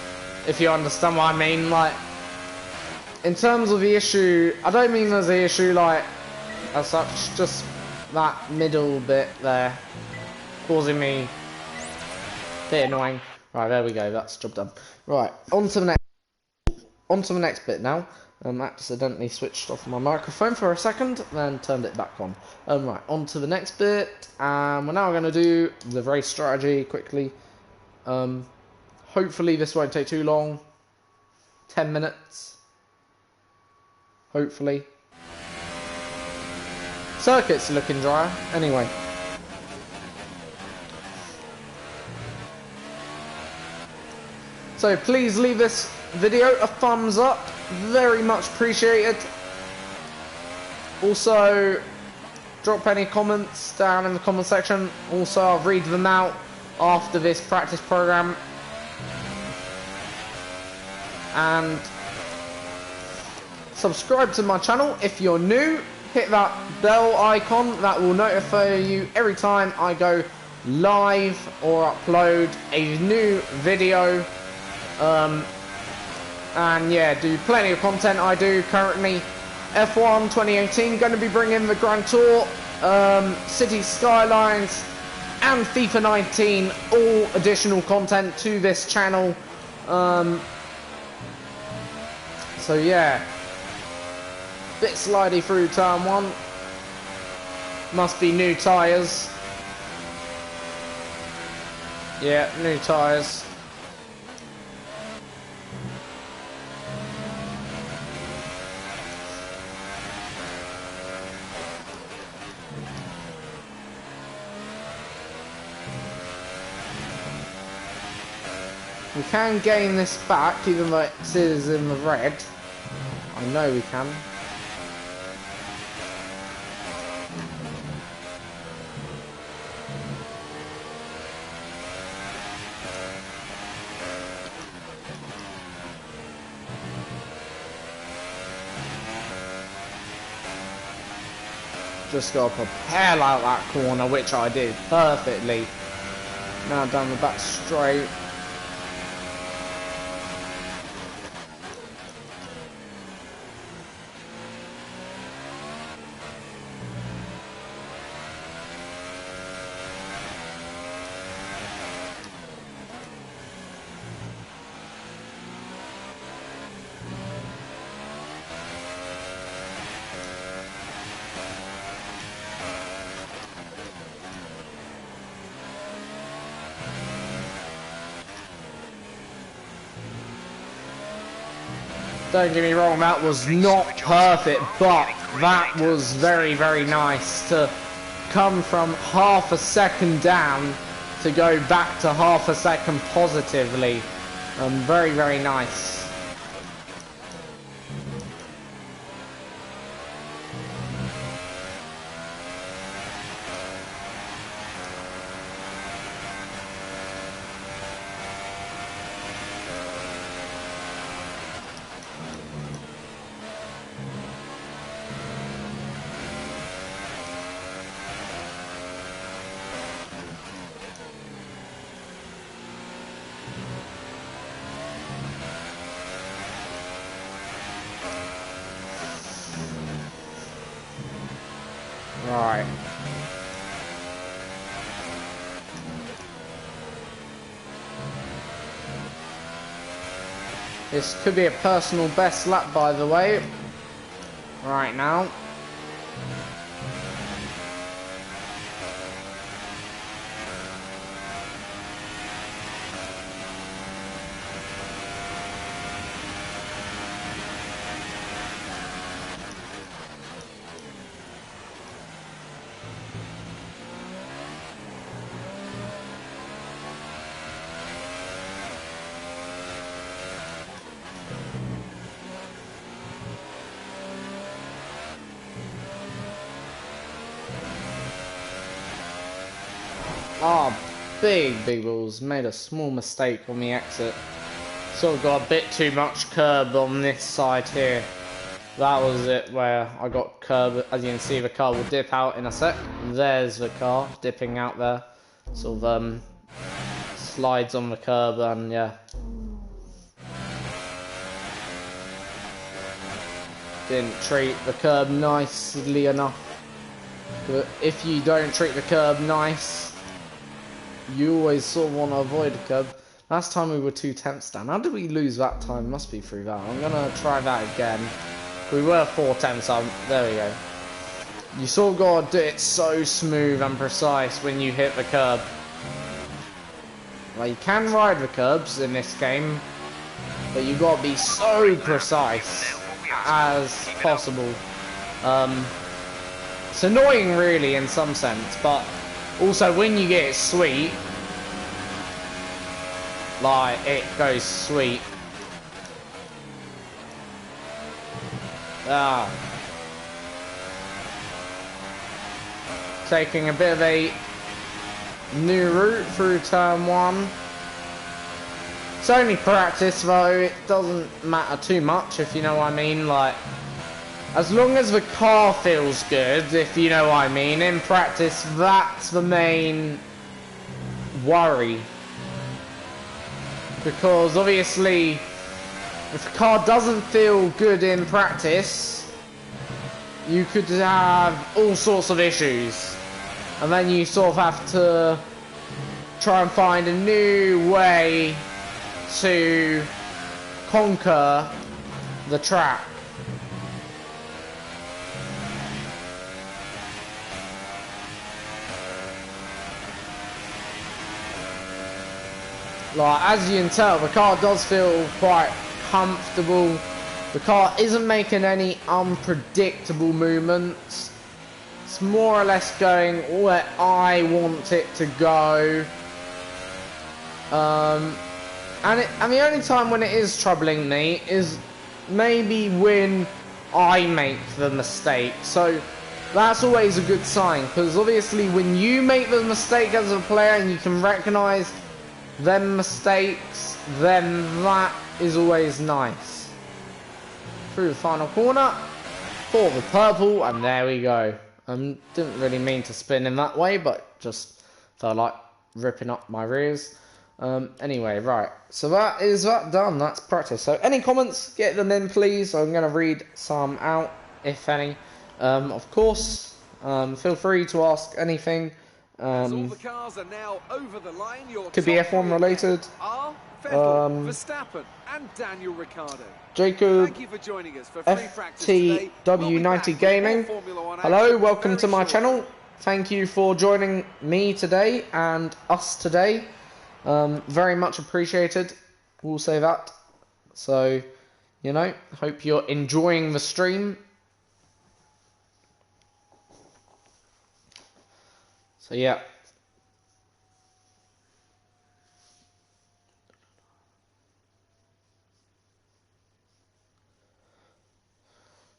if you understand what I mean, like, in terms of the issue, I don't mean there's an issue like as such, just that middle bit there causing me a bit annoying. Right, there we go, that's job done. Right, on to the next bit now. Accidentally switched off my microphone for a second, then turned it back on. Right, on to the next bit, and we're now going to do the race strategy quickly. Hopefully this won't take too long. 10 minutes. Hopefully. Circuit's looking drier, anyway. So please leave this video a thumbs up, very much appreciated. Also, drop any comments down in the comment section. Also, I'll read them out after this practice program. And subscribe to my channel if you're new. Hit that bell icon, that will notify you every time I go live or upload a new video. And yeah, do plenty of content I do currently. F1 2018, going to be bringing the Grand Tour, City Skylines, and FIFA 19, all additional content to this channel. So yeah, bit slidey through turn 1. Must be new tyres. Yeah, new tyres. We can gain this back, even though it is in the red. I know we can. Just got to propel out that corner, which I did perfectly. Now down the back straight. Don't get me wrong, that was not perfect, but that was very, very nice to come from half a second down to go back to half a second positively. Very, very nice. Right. This could be a personal best lap, by the way. Right now. Oh, big balls. Made a small mistake on the exit. Sort of got a bit too much curb on this side here. That was it where I got curb. As you can see, the car will dip out in a sec. There's the car dipping out there. Sort of slides on the curb, and yeah. Didn't treat the curb nicely enough. But if you don't treat the curb nice, you always sort of want to avoid the curb. Last time we were 2/10 down. How did we lose that time? Must be through that. I'm going to try that again. We were 4/10, there we go. You sort of got to do it so smooth and precise when you hit the curb. Like, you can ride the curbs in this game, but you got to be so precise as possible. It's annoying really in some sense, but also when you get it sweet, like it goes sweet. Taking a bit of a new route through turn 1. It's only practice though, it doesn't matter too much, if you know what I mean. Like, as long as the car feels good, if you know what I mean, in practice, that's the main worry. Because obviously, if the car doesn't feel good in practice, you could have all sorts of issues. and then you sort of have to try and find a new way to conquer the track. Like, as you can tell, the car does feel quite comfortable. The car isn't making any unpredictable movements. It's more or less going where I want it to go. And the only time when it is troubling me is maybe when I make the mistake. So that's always a good sign, because obviously when you make the mistake as a player and you can recognise them mistakes, then that is always nice. Through the final corner for the purple, and there we go. Didn't really mean to spin in that way, but just felt like ripping up my rears. Anyway, right, so that is that done. That's practice. So any comments, get them in please. I'm going to read some out, if any. Of course, feel free to ask anything. All the cars are now over the line. Could be F1 related. Vettel, Verstappen and Daniel Ricciardo. Jacob, thank you for joining us for free practice today. FTW90 Gaming. Hello, welcome to my channel. Thank you for joining me today and us today. Very much appreciated. We'll say that. So, you know, hope you're enjoying the stream. So yeah.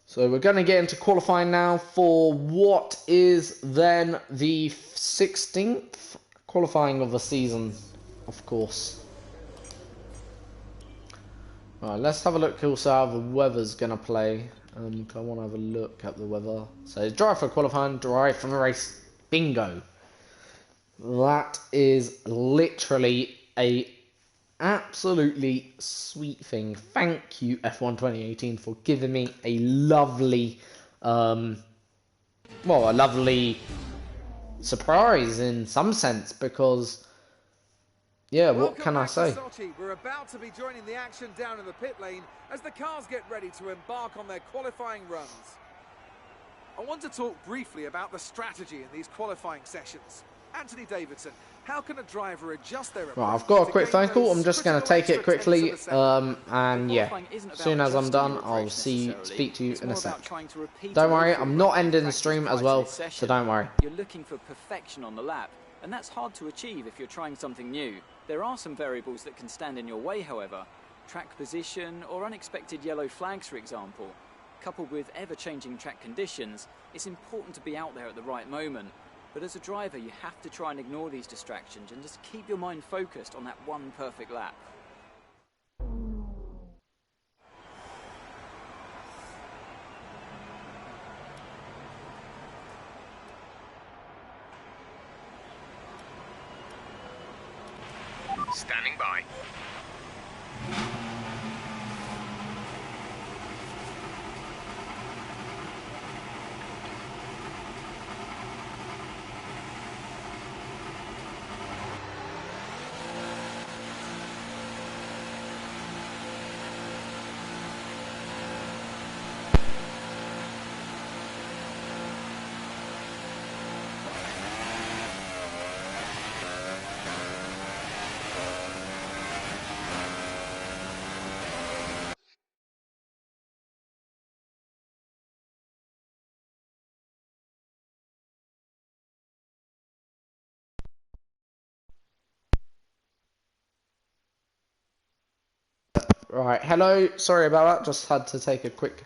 So we're going to get into qualifying now for what is then the 16th qualifying of the season, of course. Right, let's have a look also how the weather's going to play. I want to have a look at the weather. So drive for qualifying, drive from the race. Bingo. That is literally a absolutely sweet thing. Thank you, F1 2018, for giving me a lovely, well, a lovely surprise in some sense, because, yeah, what can I say? We're about to be joining the action down in the pit lane as the cars get ready to embark on their qualifying runs. I want to talk briefly about the strategy in these qualifying sessions. Anthony Davidson, how can a driver adjust their approach? Right, I've got a quick phone call. I'm just going to take it quickly, and yeah, as soon as I'm done, I'll speak to you in a sec. Don't worry, I'm not ending the stream as well, so don't worry. You're looking for perfection on the lap, and that's hard to achieve if you're trying something new. There are some variables that can stand in your way, however. Track position or unexpected yellow flags, for example. Coupled with ever-changing track conditions, it's important to be out there at the right moment. But as a driver, you have to try and ignore these distractions and just keep your mind focused on that one perfect lap. Standing by. Right, hello, sorry about that, just had to take a quick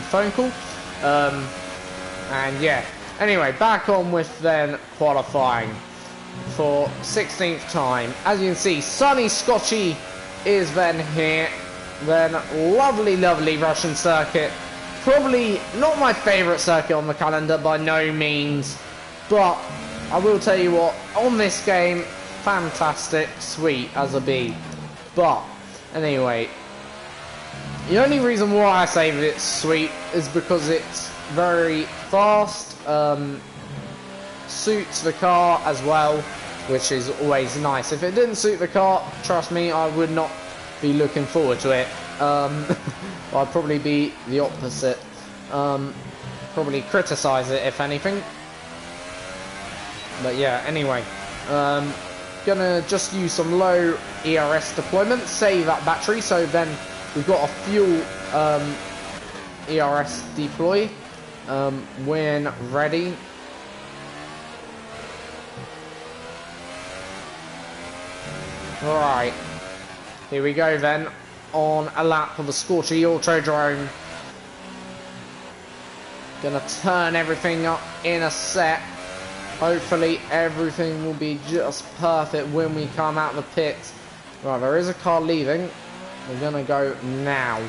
phone call. And yeah, anyway, back on with then qualifying for 16th time. As you can see, sunny Scotchy is then here. Then lovely, lovely Russian circuit. Probably not my favourite circuit on the calendar by no means, but I will tell you what, on this game, fantastic, sweet as a bee. But anyway, the only reason why I say that it's sweet is because it's very fast, suits the car as well, which is always nice. If it didn't suit the car, trust me, I would not be looking forward to it. I'd probably be the opposite. Probably criticize it if anything. But yeah, anyway, gonna just use some low ERS deployment, save that battery, so then we've got a fuel ERS deploy when ready. Right, here we go then, on a lap of the Scorchy Autodrome. Gonna turn everything up in a set. Hopefully everything will be just perfect when we come out the pit. Right, there is a car leaving. We're gonna go now.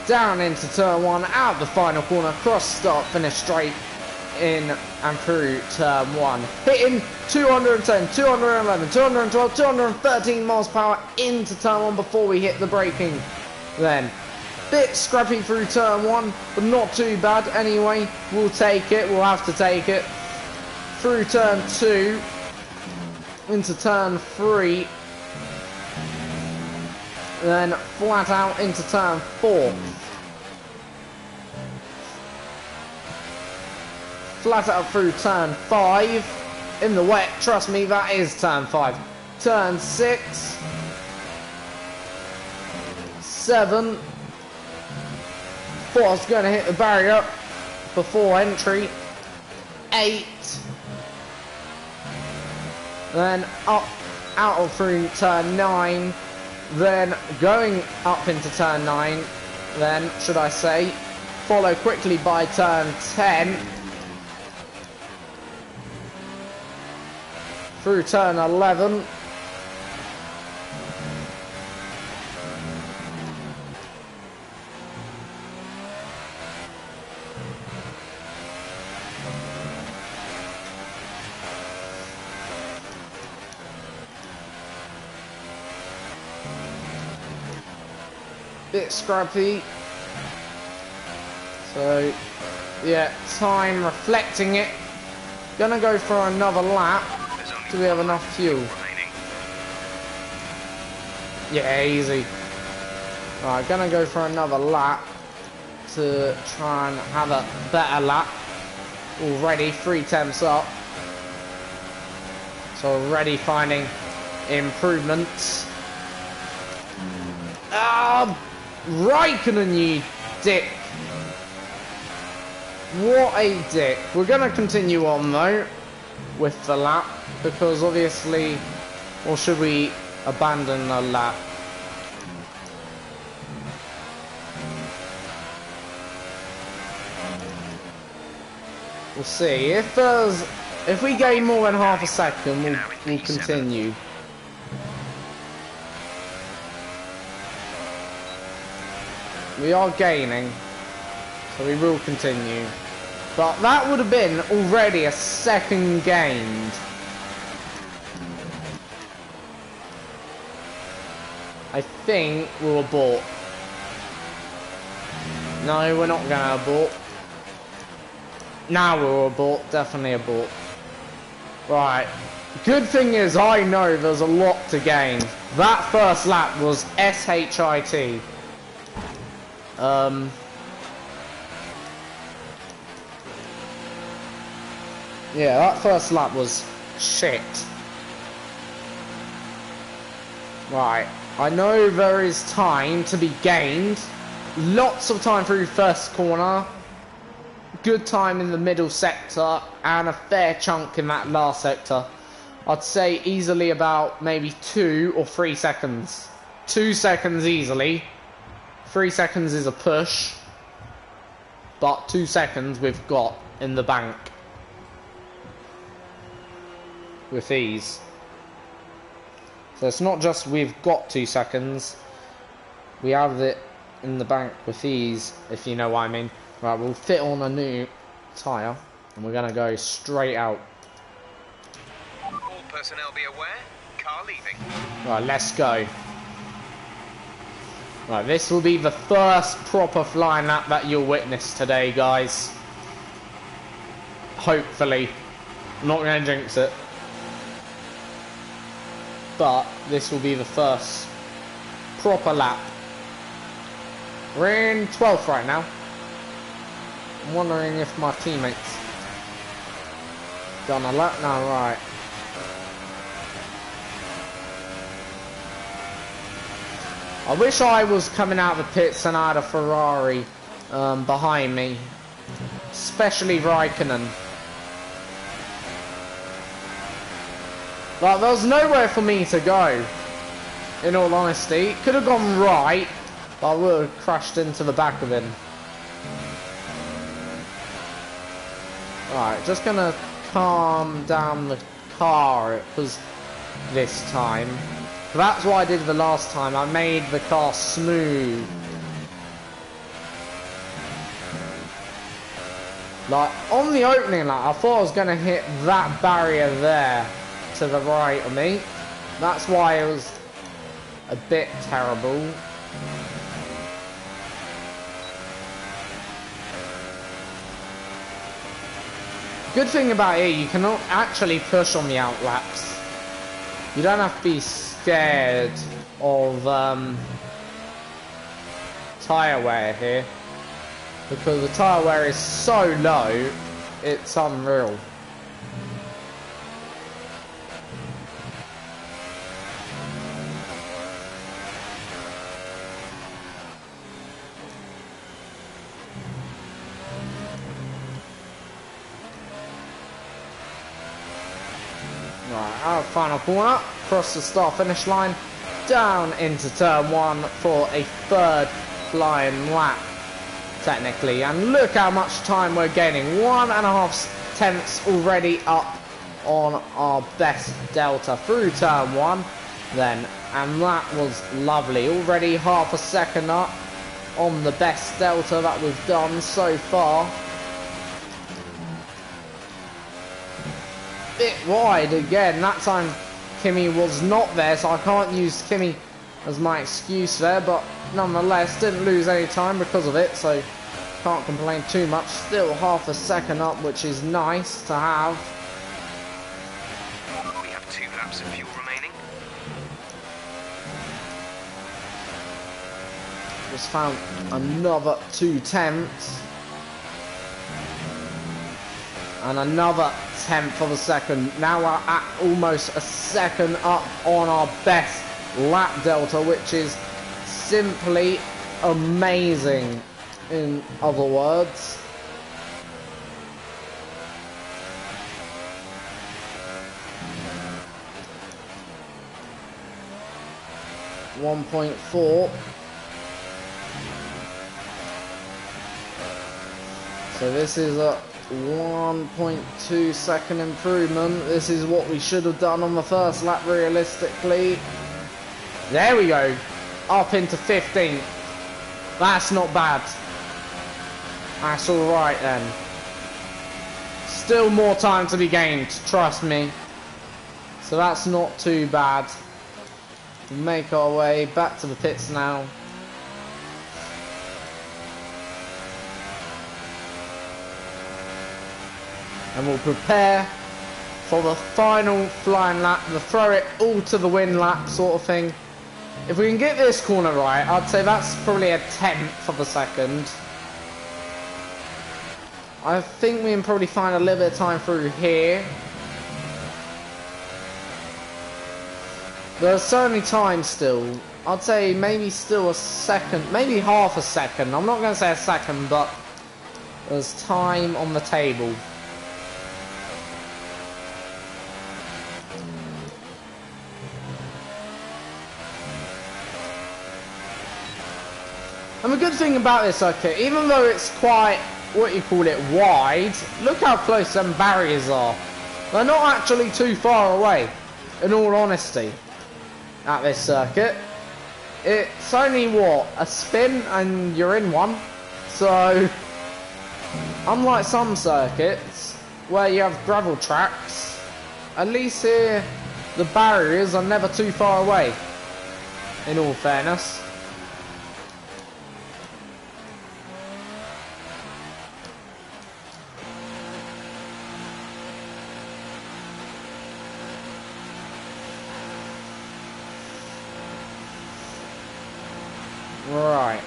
Down into turn 1, out the final corner, cross start, finish straight in and through turn 1. Hitting 210, 211, 212, 213 miles per hour into turn 1 before we hit the braking. Then, bit scrappy through turn 1, but not too bad anyway. We'll take it, we'll have to take it. Through turn 2, into turn 3. Then flat out into turn 4. Flat out through turn 5. In the wet, trust me, that is turn 5. Turn 6. 7. Thought I was going to hit the barrier before entry. 8. Then up out of through turn 9. Then going up into turn 9. Then, should I say, followed quickly by turn 10. Through turn 11. Bit scrappy. So, yeah, time reflecting it. Gonna go for another lap. Do we have enough fuel? Yeah, easy. Alright, gonna go for another lap to try and have a better lap. Already 3 temps up. So already finding improvements. Raikkonen, you dick. What a dick. We're gonna continue on though with the lap, because obviously, or should we abandon the lap? We'll see. If we gain more than half a second, we'll continue. We are gaining, so we will continue. But that would have been already a second gained. I think we'll abort. No, we're not going to abort. Now we'll abort, definitely abort. Right. Good thing is I know there's a lot to gain. That first lap was SHIT. Yeah, that first lap was shit. Right, I know there is time to be gained. Lots of time through first corner. Good time in the middle sector, and a fair chunk in that last sector. I'd say easily about maybe 2 or 3 seconds. 2 seconds easily. 3 seconds is a push. But 2 seconds we've got in the bank. With ease. So it's not just we've got 2 seconds. We have it in the bank with ease, if you know what I mean. Right, we'll fit on a new tyre, and we're going to go straight out. All personnel be aware, car leaving. Right, let's go. Right, this will be the first proper flying lap that you'll witness today, guys. Hopefully. I'm not going to jinx it. But this will be the first proper lap. We're in 12th right now. I'm wondering if my teammates done a lap now. Right. I wish I was coming out of the pits and I had a Ferrari behind me, especially Raikkonen. Like, there was nowhere for me to go, in all honesty. It could have gone right, but I would have crashed into the back of him. Alright, just gonna calm down the car this time. That's what I did the last time. I made the car smooth. Like, on the opening lap, I thought I was going to hit that barrier there to the right of me. That's why it was a bit terrible. Good thing about it, you can actually push on the outlaps. You don't have to be scared of tyre wear here, because the tyre wear is so low, it's unreal. Right, our final corner, across the start-finish line, down into turn 1 for a third flying lap, technically. And look how much time we're gaining, 1.5 tenths already up on our best delta through turn 1 then, and that was lovely. Already half a second up on the best delta that we've done so far. Bit wide again, that time Kimi was not there, so I can't use Kimi as my excuse there, but nonetheless didn't lose any time because of it, so can't complain too much. Still half a second up, which is nice to have. We have 2 laps of fuel remaining. Just found another 2 tenths. And another 10th of a second. Now we're at almost a second up on our best lap delta, which is simply amazing, in other words. .4. So this is a 1.2 second improvement. This is what we should have done on the first lap realistically. There we go, up into 15th. That's not bad. That's alright then. Still more time to be gained, trust me. So that's not too bad. We'll make our way back to the pits now. And we'll prepare for the final flying lap, the throw it all to the wind lap sort of thing. If we can get this corner right, I'd say that's probably a 10th of a second. I think we can probably find a little bit of time through here. There's certainly time still. I'd say maybe still a second, maybe half a second. I'm not going to say a second, but there's time on the table. And the good thing about this circuit, even though it's quite, what you call it, wide, look how close them barriers are. They're not actually too far away, in all honesty, at this circuit. It's only, what, a spin and you're in one. So, unlike some circuits, where you have gravel tracks, at least here, the barriers are never too far away, in all fairness. Right.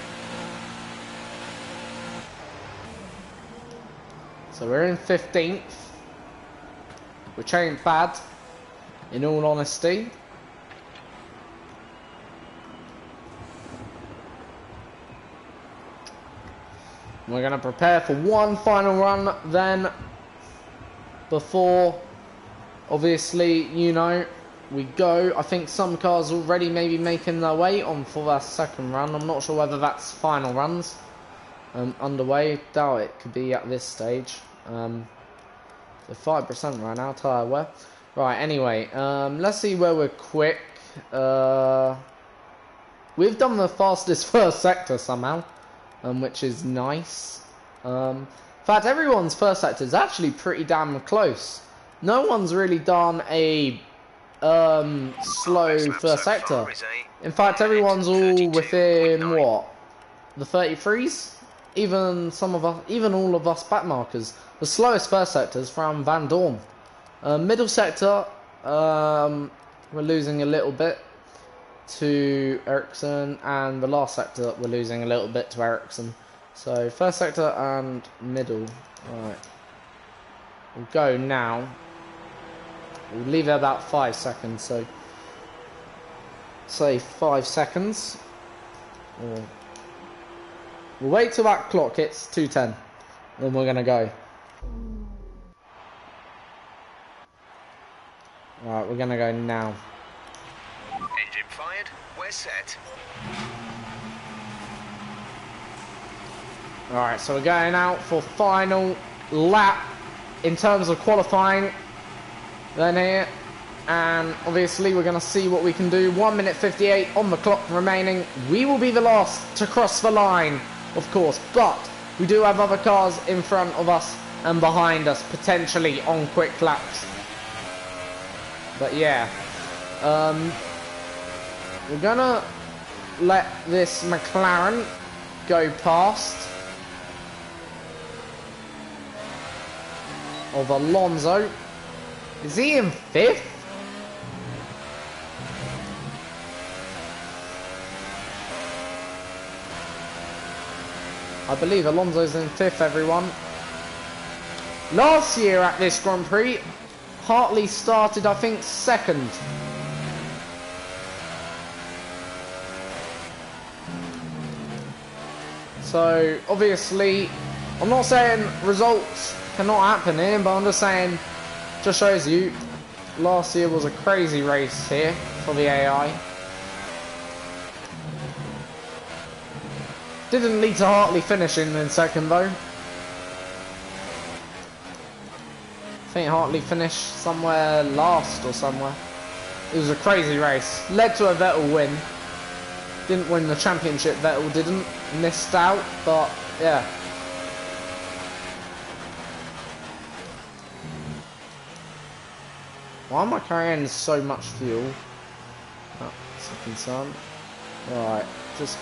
So we're in 15th, which ain't bad, in all honesty. We're going to prepare for one final run then, before, obviously, you know, we go. I think some cars already maybe making their way on for their second run. I'm not sure whether that's final runs underway. Doubt it could be at this stage. The 5% right now, tyre wear. Right, anyway, let's see where we're quick. We've done the fastest first sector somehow, which is nice. In fact, everyone's first sector is actually pretty damn close. No one's really done a slow first sector. In fact, everyone's all within what, the 33s. Even some of us, even all of us backmarkers. The slowest first sector is from Van Dorn. Middle sector, we're losing a little bit to Ericsson, and the last sector we're losing a little bit to Ericsson. So first sector and middle. Right, we'll go now. We'll leave it about 5 seconds. So say 5 seconds. Or we'll wait till that clock hits 2:10, then we're gonna go. Right, we're gonna go now. Engine fired. We're set. Alright, so we're going out for final lap in terms of qualifying then here, and obviously we're going to see what we can do. 1 minute 58 on the clock remaining. We will be the last to cross the line, of course, but we do have other cars in front of us and behind us, potentially on quick laps. But yeah, we're gonna let this McLaren go past of Alonso. Is he in 5th? I believe Alonso's in 5th, everyone. Last year at this Grand Prix, Hartley started, I think, 2nd. So, obviously, I'm not saying results cannot happen here, but I'm just saying, just shows you, last year was a crazy race here for the AI. Didn't lead to Hartley finishing in 2nd, though. I think Hartley finished somewhere last or somewhere. It was a crazy race. Led to a Vettel win. Didn't win the championship, Vettel didn't. Missed out, but yeah. Why am I carrying so much fuel? That's a concern. Right, just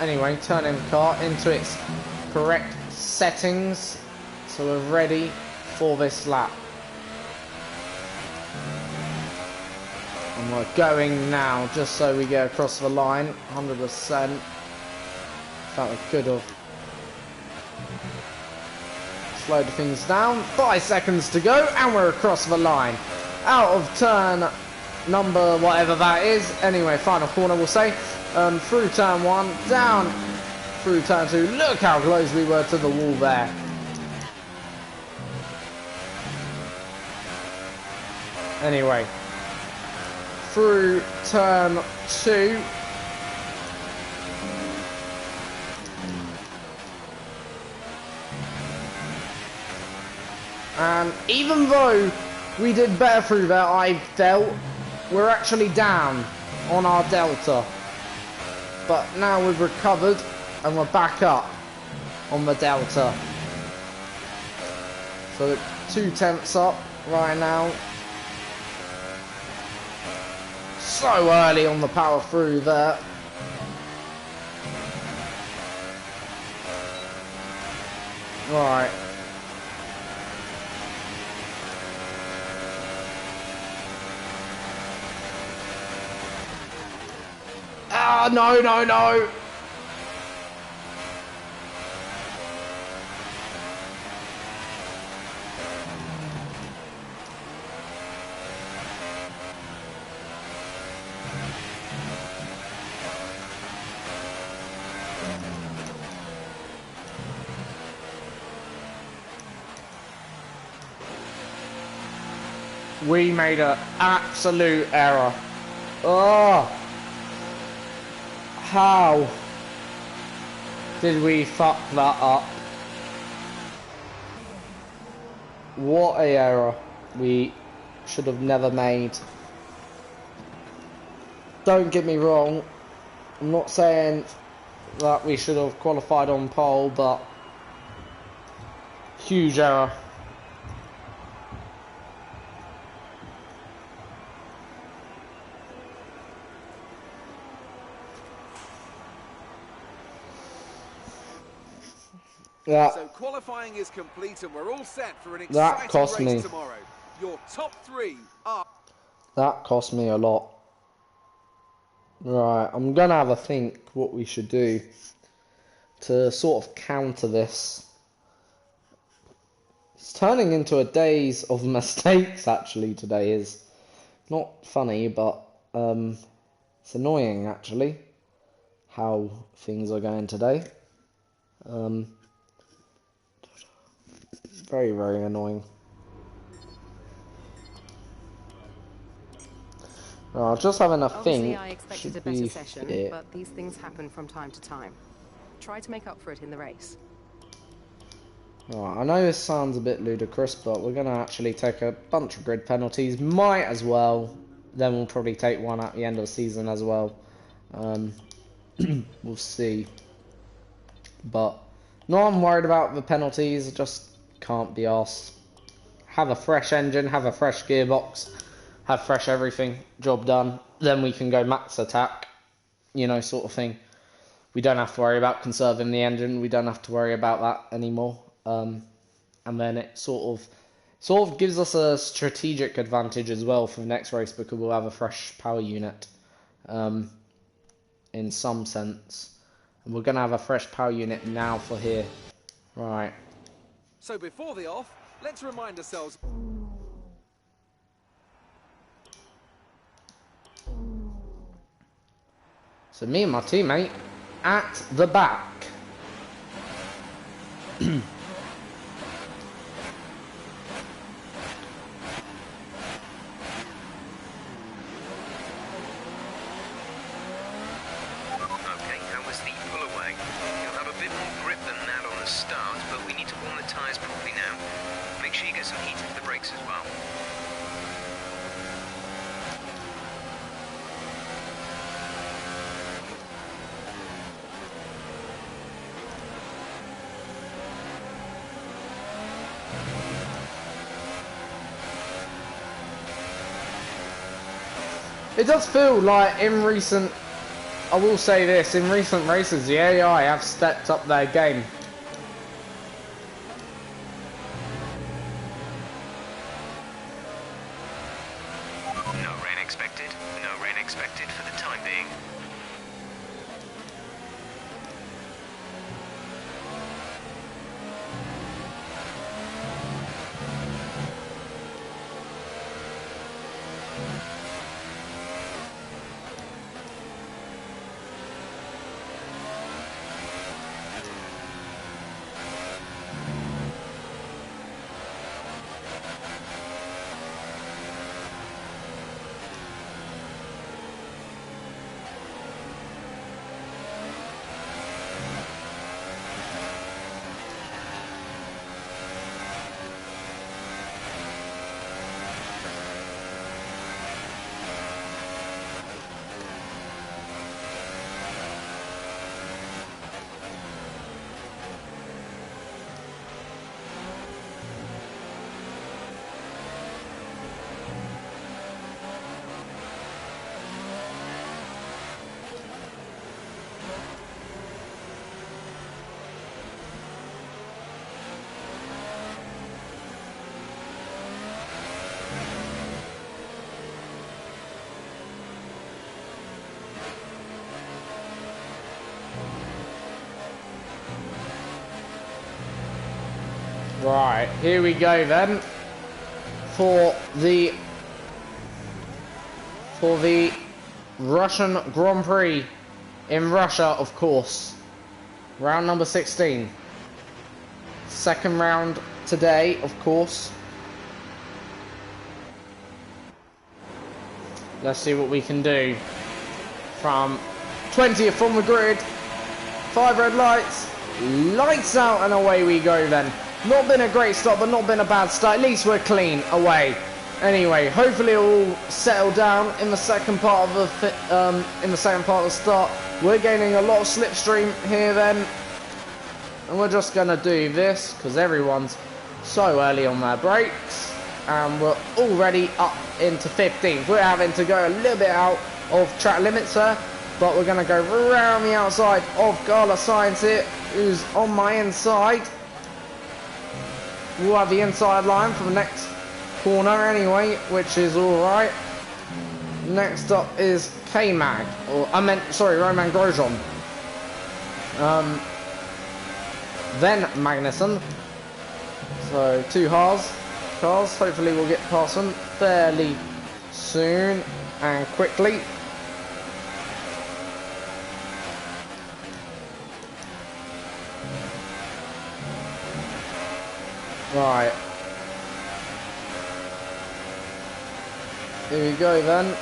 anyway, turning the car into its correct settings so we're ready for this lap. And we're going now, just so we get across the line, 100%. That we could have slowed things down. 5 seconds to go, and we're across the line. Out of turn number whatever that is. Anyway, final corner we'll say. Through turn 1, down through turn 2. Look how close we were to the wall there. Anyway, through turn 2. And even though we did better through there, I felt, we're actually down on our delta. But now we've recovered and we're back up on the delta. So 2/10 up right now. So early on the power through there. Right. Ah, no, no, no. We made an absolute error. Oh! How did we fuck that up? What a error we should have never made. Don't get me wrong, I'm not saying that we should have qualified on pole, but huge error. Yeah. So qualifying is complete and we're all set for an That exciting cost race me. tomorrow. Your top 3 are... That cost me a lot. Right, I'm gonna have a think what we should do to sort of counter this. It's turning into a days of mistakes actually today. Is not funny, but it's annoying actually how things are going today. Very, very annoying. I was just having a Obviously, think. I expected a Should better be session, fit. but these things happen from time to time. Try to make up for it in the race. Right, I know this sounds a bit ludicrous, but we're going to actually take a bunch of grid penalties. Might as well. Then we'll probably take one at the end of the season as well. We'll see. But no, I'm worried about the penalties. I just can't be arsed. Have a fresh engine, have a fresh gearbox, have fresh everything. Job done. Then we can go max attack. You know, sort of thing. We don't have to worry about conserving the engine. We don't have to worry about that anymore. And then it sort of gives us a strategic advantage as well for the next race because we'll have a fresh power unit, in some sense. And we're going to have a fresh power unit now for here. Right. So before the off, let's remind ourselves... So me and my teammate at the back. Okay, how was the pull away? You'll have a bit more grip than that on the start, but we need to warm the tyres properly now. Make sure you get some heat into the brakes as well. It does feel like in recent, I will say this, in recent races the AI have stepped up their game. No rain expected. No rain expected for the time being. Right, here we go then for the Russian Grand Prix in Russia, of course. Round number 16. Second round today, of course. Let's see what we can do. From 20th from the grid. 5 red lights. Lights out and away we go then. Not been a great start, but not been a bad start. At least we're clean away. Anyway, hopefully it will settle down in the second part of the start. We're gaining a lot of slipstream here then. And we're just going to do this because everyone's so early on their brakes. And we're already up into 15th. We're having to go a little bit out of track limits there. But we're going to go around the outside of Carlos Sainz here, who's on my inside. We'll have the inside line for the next corner anyway, which is alright. Next up is K-Mag, Roman Grosjean. Then Magnussen. So 2 cars. Hopefully we'll get past them fairly soon and quickly. Right. Here we go then.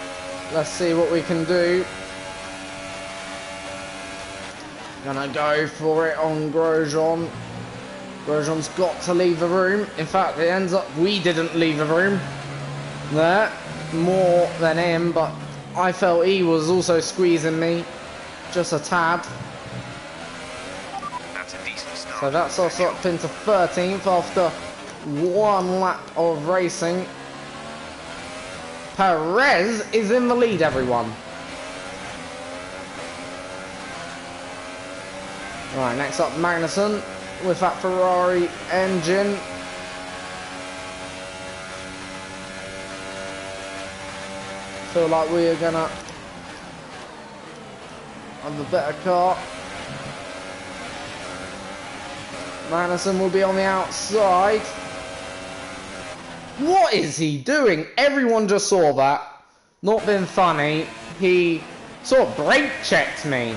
Let's see what we can do. Gonna go for it on Grosjean. Grosjean's got to leave the room. In fact, it ends up we didn't leave the room there more than him, but I felt he was also squeezing me just a tad. That's a decent start. So that's us up into 13th after 1 lap of racing. Perez is in the lead, everyone. Right, next up Magnussen with that Ferrari engine. Feel like we are gonna have a better car. Magnussen will be on the outside. What is he doing? Everyone just saw that. Not been funny. He sort of brake checked me.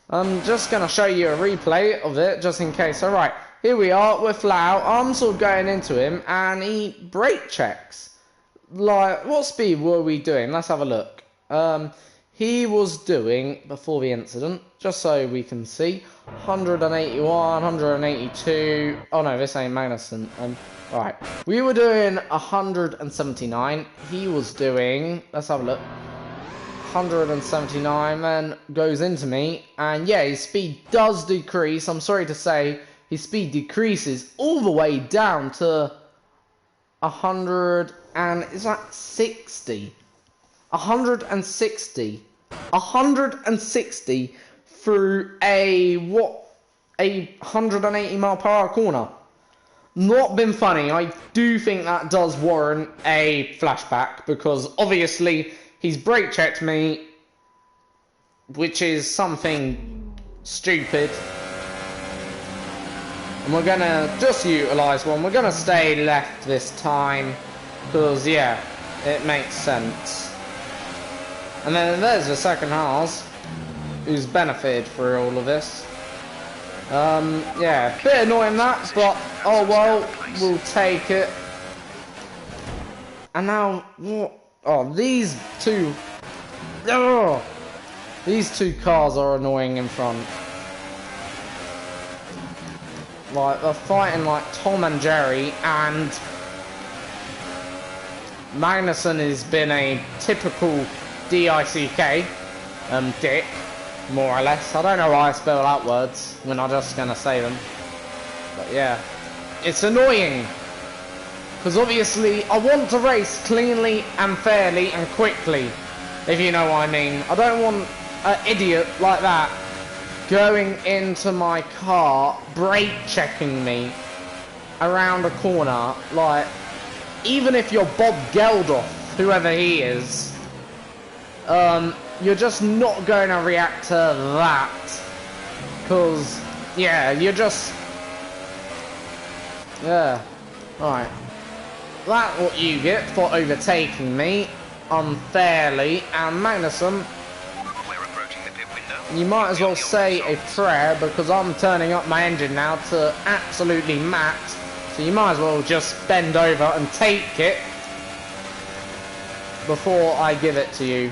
I'm just going to show you a replay of it just in case. Alright, here we are. We're flat out. I'm sort of going into him and he brake checks. Like, what speed were we doing? Let's have a look. He was doing, before the incident, just so we can see, 181, 182. Oh no, this ain't Magnussen. Right, we were doing 179. He was doing, let's have a look, 179, then goes into me. And yeah, his speed does decrease. I'm sorry to say, his speed decreases all the way down to 100 and, is that 60? 160. 160 through a 180 mile per hour corner. Not been funny. I do think that does warrant a flashback because obviously he's brake checked me, which is something stupid. And we're gonna just utilise one. We're gonna stay left this time because yeah, it makes sense. And then there's the second Haas, who's benefited through all of this. Yeah, bit annoying that, but oh well, we'll take it. And now, what? Oh, these two cars are annoying in front. Like, they're fighting like Tom and Jerry, and Magnussen has been a typical D-I-C-K, dick, more or less. I don't know why I spell out words when I'm just gonna say them. But yeah, it's annoying. Because obviously, I want to race cleanly and fairly and quickly, if you know what I mean. I don't want an idiot like that going into my car, brake checking me around a corner. Like, even if you're Bob Geldof, whoever he is, you're just not going to react to that. Because, yeah, you're just... Yeah. Alright. That's what you get for overtaking me unfairly. And Magnussen, We're approaching the pit window. you might as well say a prayer because I'm turning up my engine now to absolutely max. So you might as well just bend over and take it. before I give it to you.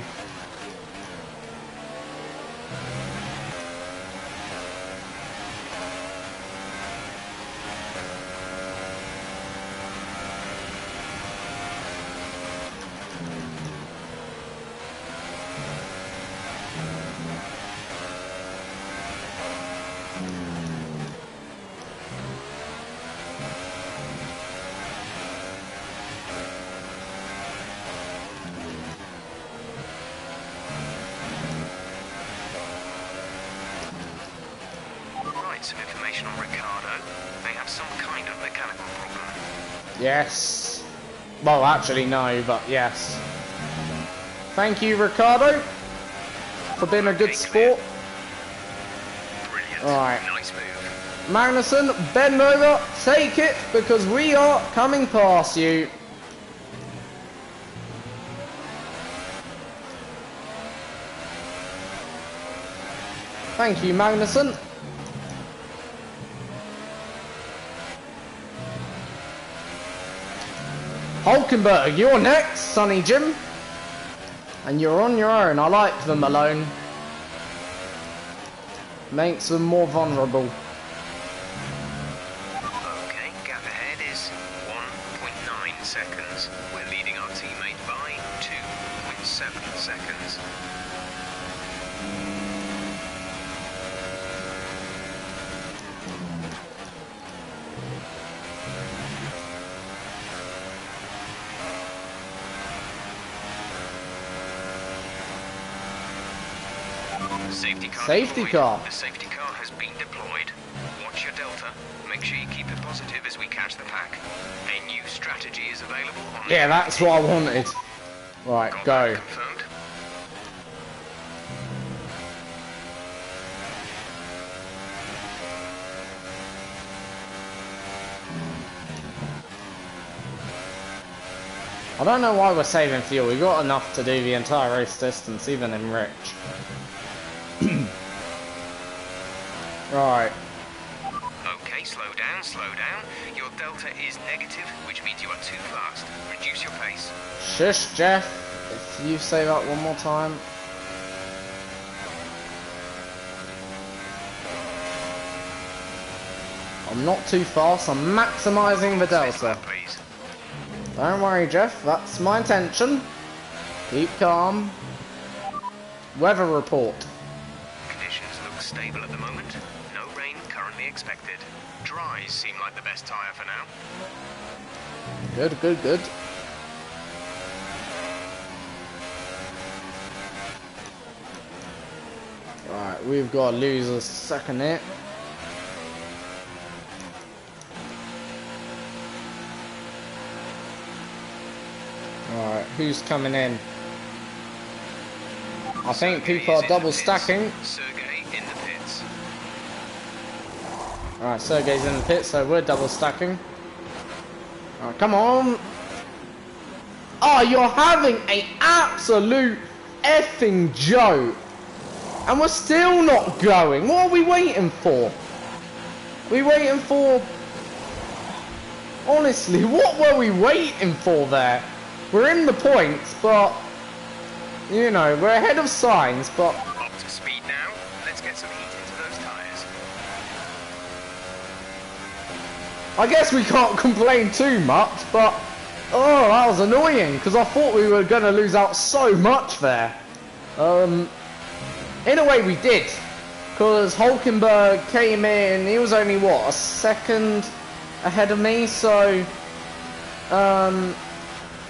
Some information on Ricardo. They have some kind of mechanical problem. Yes. Well, actually, no, but yes. Thank you, Ricardo, for being a good sport. Brilliant. Alright. Nice move. Magnussen, bend over, take it, because we are coming past you. Thank you, Magnussen. Hulkenberg, you're next, Sonny Jim. And you're on your own. I like them alone. Makes them more vulnerable. Okay, gap ahead is 1.9 seconds. We're leading our teammate by 2.7 seconds. Safety car. Safety deployed. car. The safety car has been deployed. Watch your delta. Make sure you keep it positive as we catch the pack. A new strategy is available on the Yeah, that's what I wanted. Right, go. Confirmed. I don't know why we're saving fuel. We got enough to do the entire race distance, even in Rich. Right. Okay, slow down, slow down. Your delta is negative, which means you are too fast. Reduce your pace. Shush, Jeff. If you say that one more time. I'm not too fast. I'm maximising the delta. Please. Don't worry, Jeff. That's my intention. Keep calm. Weather report. Conditions look stable at the moment. No rain currently expected. Dries seem like the best tyre for now. Good, good, good. Right, we've got to lose a second here. Alright, who's coming in? I think people are double stacking. Sergey in the pits. Alright, Sergey's in the pit, so we're double stacking. Alright, come on! Oh, you're having an absolute effing joke! And we're still not going! What are we waiting for? We waiting for... Honestly, what were we waiting for there? We're in the points, but... You know, we're ahead of Sainz, but... Up to speed now. Let's get some heat into those tyres. I guess we can't complain too much, but... Oh, that was annoying, because I thought we were going to lose out so much there. In a way we did, because Hulkenberg came in, he was only, what, a second ahead of me, so...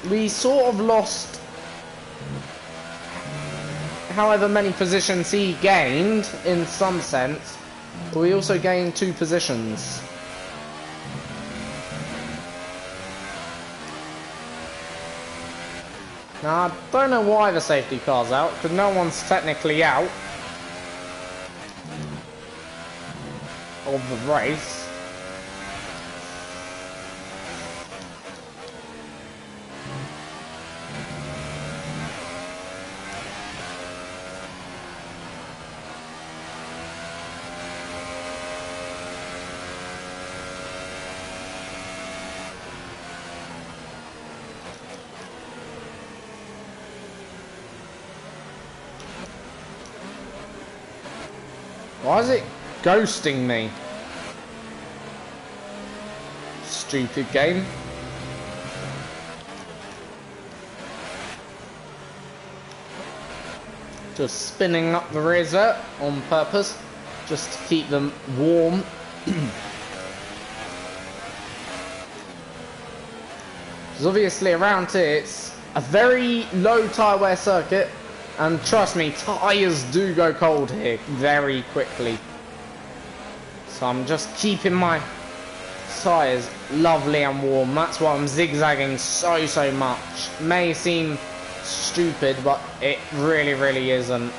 we sort of lost... however many positions he gained, in some sense, but we also gained 2 positions. Now, I don't know why the safety car's out, because no one's technically out of the race. Why is it ghosting me? Stupid game. Just spinning up the razor on purpose, just to keep them warm. Because obviously around here it's a very low tyre wear circuit, and trust me, tyres do go cold here very quickly. So I'm just keeping my tyres lovely and warm. That's why I'm zigzagging so much. May seem stupid, but it really isn't.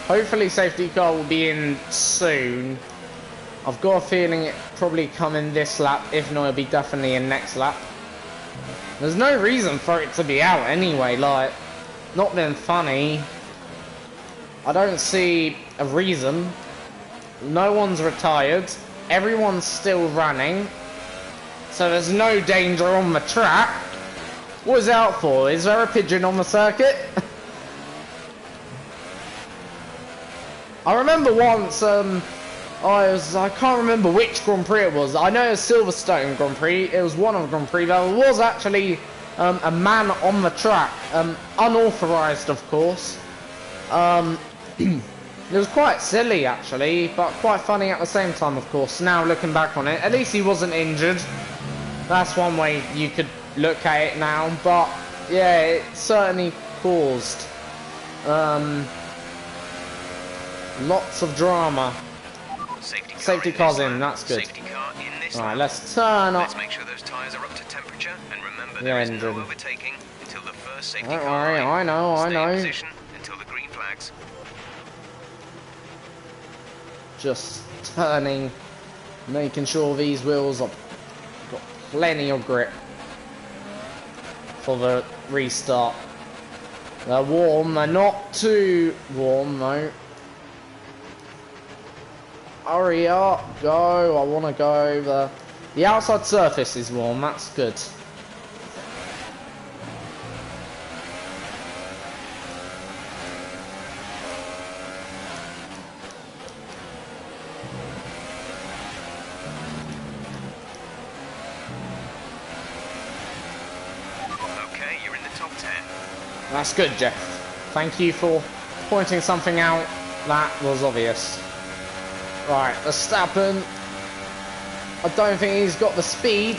Hopefully safety car will be in soon. I've got a feeling it probably come in this lap. If not, it'll be definitely in next lap. There's no reason for it to be out anyway, like, not being funny. I don't see a reason. No one's retired. Everyone's still running. So there's no danger on the track. What is it out for? Is there a pigeon on the circuit? I remember once, I can't remember which Grand Prix it was. I know it was Silverstone Grand Prix. It was one of the Grand Prix. There was actually a man on the track, unauthorized, of course. It was quite silly, actually, but quite funny at the same time, of course. Now looking back on it, at least he wasn't injured. That's one way you could look at it now. But yeah, it certainly caused lots of drama. Safety car's in, that's good. Alright, let's turn up. Let's make sure those tyres are up to temperature, and remember there is no overtaking until the first safety car. Don't worry, I know. Stay in position until the green flags. Just turning, making sure these wheels have got plenty of grip for the restart. They're warm, they're not too warm though. Hurry up, go, I want to go. The outside surface is warm, that's good. Okay, you're in the top 10. That's good, Jeff. Thank you for pointing something out that was obvious. Right, Verstappen. I don't think he's got the speed.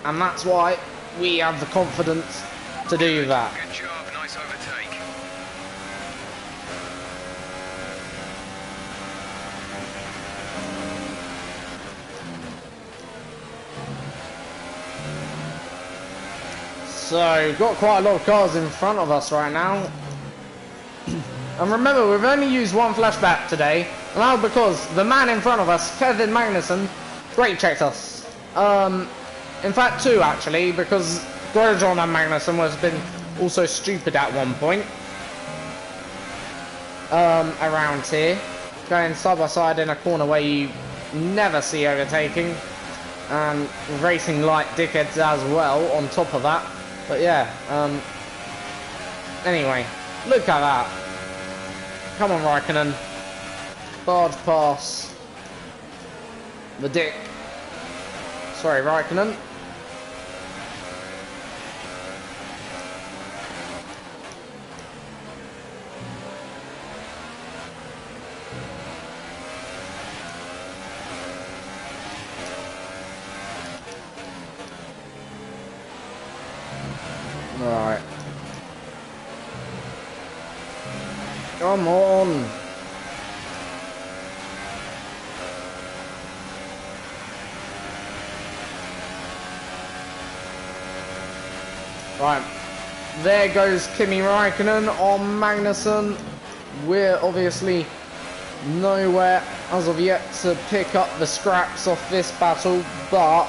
And that's why we have the confidence to do that. Good job, nice overtake. So, got quite a lot of cars in front of us right now. And remember, we've only used one flashback today, and that was because the man in front of us, Kevin Magnussen, brake checked us. In fact, two actually, because Grosjean and Magnussen has been also stupid at one point. Around here, going side by side in a corner where you never see overtaking, and racing like dickheads as well on top of that. But yeah, anyway, look at that. Come on, Raikkonen. Barge pass. The dick. Sorry, Raikkonen. Alright. Come on. Right. There goes Kimi Raikkonen on Magnussen. We're obviously nowhere as of yet to pick up the scraps off this battle, but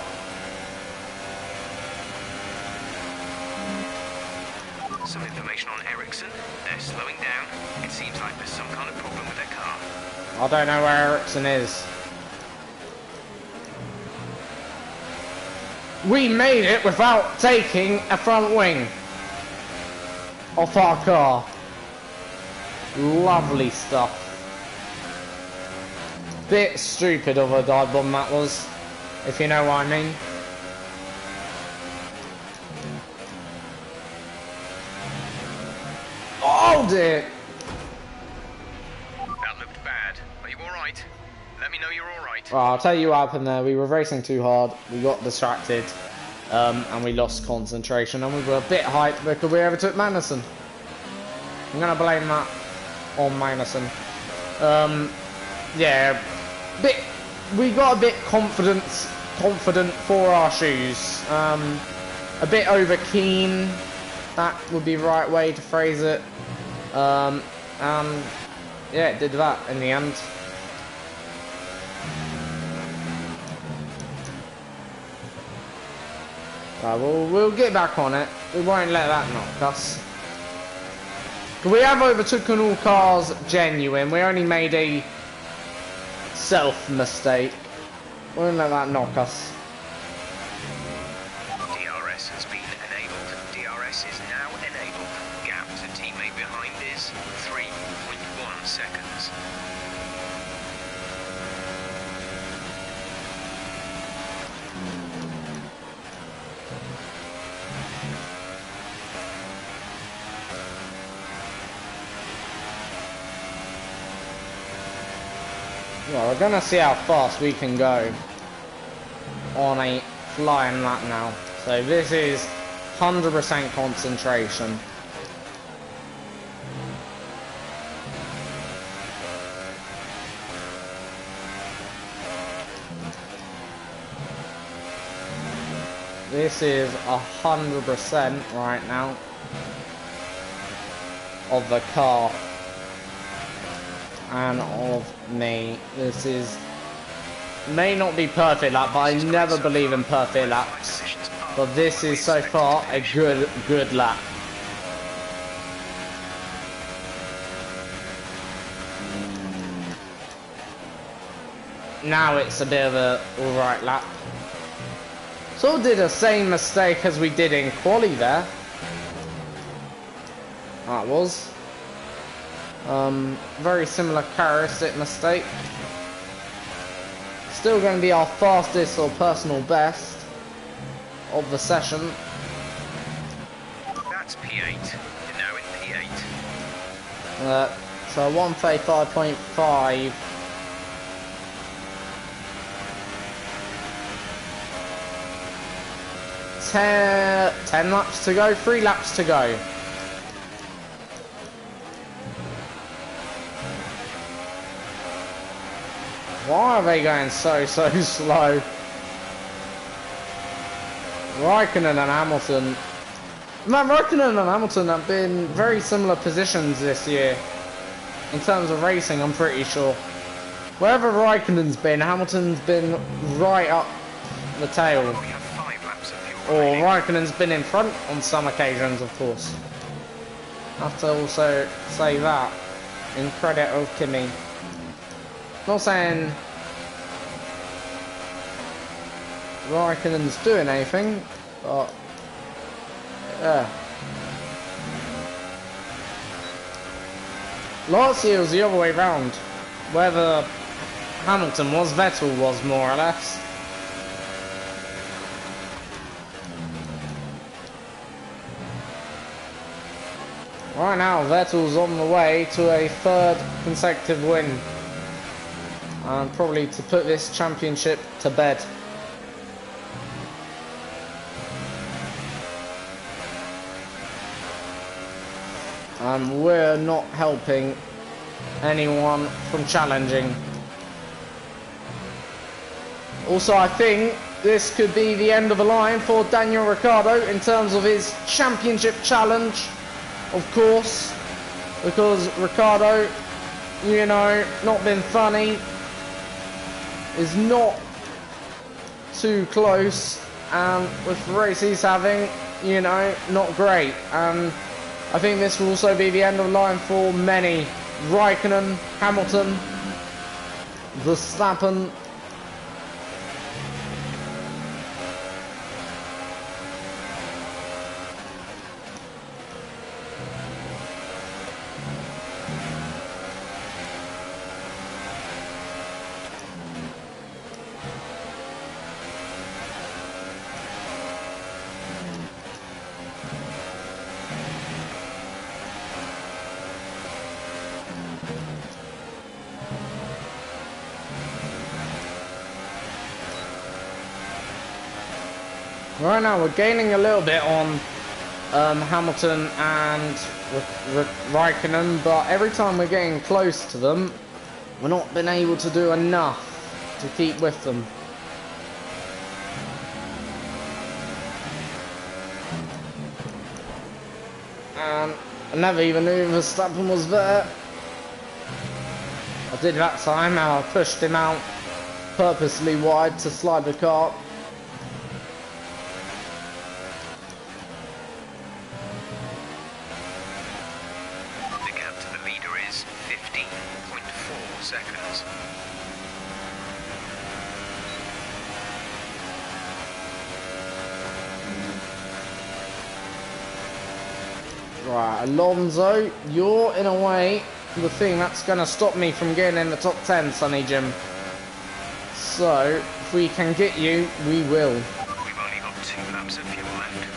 some information on Ericsson. They're slowing down. It seems like there's some kind of problem with their car. I don't know where Ericsson is. We made it without taking a front wing off our car. Lovely stuff. Bit stupid of a dive bomb that was, if you know what I mean. Oh dear! That looked bad. Are you alright? Let me know you're alright. Well, I'll tell you what happened there. We were racing too hard, we got distracted, and we lost concentration, and we were a bit hyped because we overtook Magnussen. I'm gonna blame that on Magnussen. Yeah, we got a bit confident for our shoes. A bit over keen. That would be the right way to phrase it. Yeah, it did that in the end. Right, we'll get back on it. We won't let that knock us. We have overtaken all cars genuine. We only made a self mistake. We won't let that knock us. DRS has been enabled. DRS is now enabled. Gap to teammate behind is 3.1 seconds. Well, we're gonna see how fast we can go on a flying lap now. So this is 100% concentration. This is 100% right now of the car and of me. This is may not be perfect lap, but I never believe in perfect laps. But this is so far a good lap. Now it's a bit of a alright lap. So did the same mistake as we did in quali there. That was. Very similar characteristic mistake. Still going to be our fastest or personal best of the session. That's P8. You're now in P8. So 135.5. 10 laps to go, 3 laps to go. Why are they going so slow? Raikkonen and Hamilton. Man, Raikkonen and Hamilton have been very similar positions this year. In terms of racing, I'm pretty sure. Wherever Raikkonen's been, Hamilton's been right up the tail. We have 5 laps of fuel Or remaining. Raikkonen's been in front on some occasions, of course. I have to also say that in credit of Kimi. Not saying Raikkonen's doing anything, but yeah. Last year was the other way round. Whether Hamilton was, Vettel was more or less. Right now, Vettel's on the way to a 3rd consecutive win. And probably to put this championship to bed. And we're not helping anyone from challenging. Also, I think this could be the end of the line for Daniel Ricciardo in terms of his championship challenge, of course, because Ricciardo you know, not been funny. Is not too close, and with the race he's having, you know, not great. And I think this will also be the end of the line for many. Raikkonen, Hamilton, Verstappen. Right now we're gaining a little bit on Hamilton and Raikkonen, but every time we're getting close to them, we're not been able to do enough to keep with them. And I never even knew Verstappen was there. I did that time, and I pushed him out purposely wide to slide the car. Seconds. Right, Alonso, you're in a way the thing that's going to stop me from getting in the top 10, Sonny Jim. So, if we can get you, we will. We've only got 2 laps of fuel left.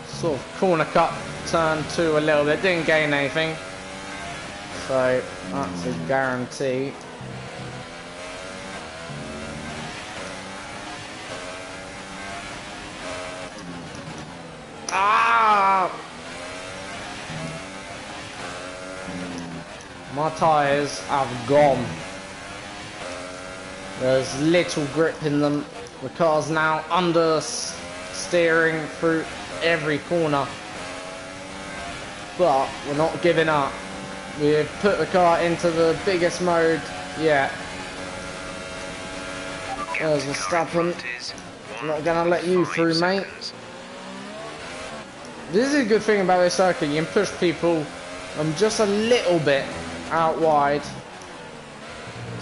Sort of corner cut, turn 2 a little bit, didn't gain anything. So, that's a guarantee. Ah! My tyres have gone. There's little grip in them. The car's now under steering through every corner. But we're not giving up. We've put the car into the biggest mode yet. There's Verstappen. I'm not going to let you through, mate. This is a good thing about this circuit. You can push people just a little bit out wide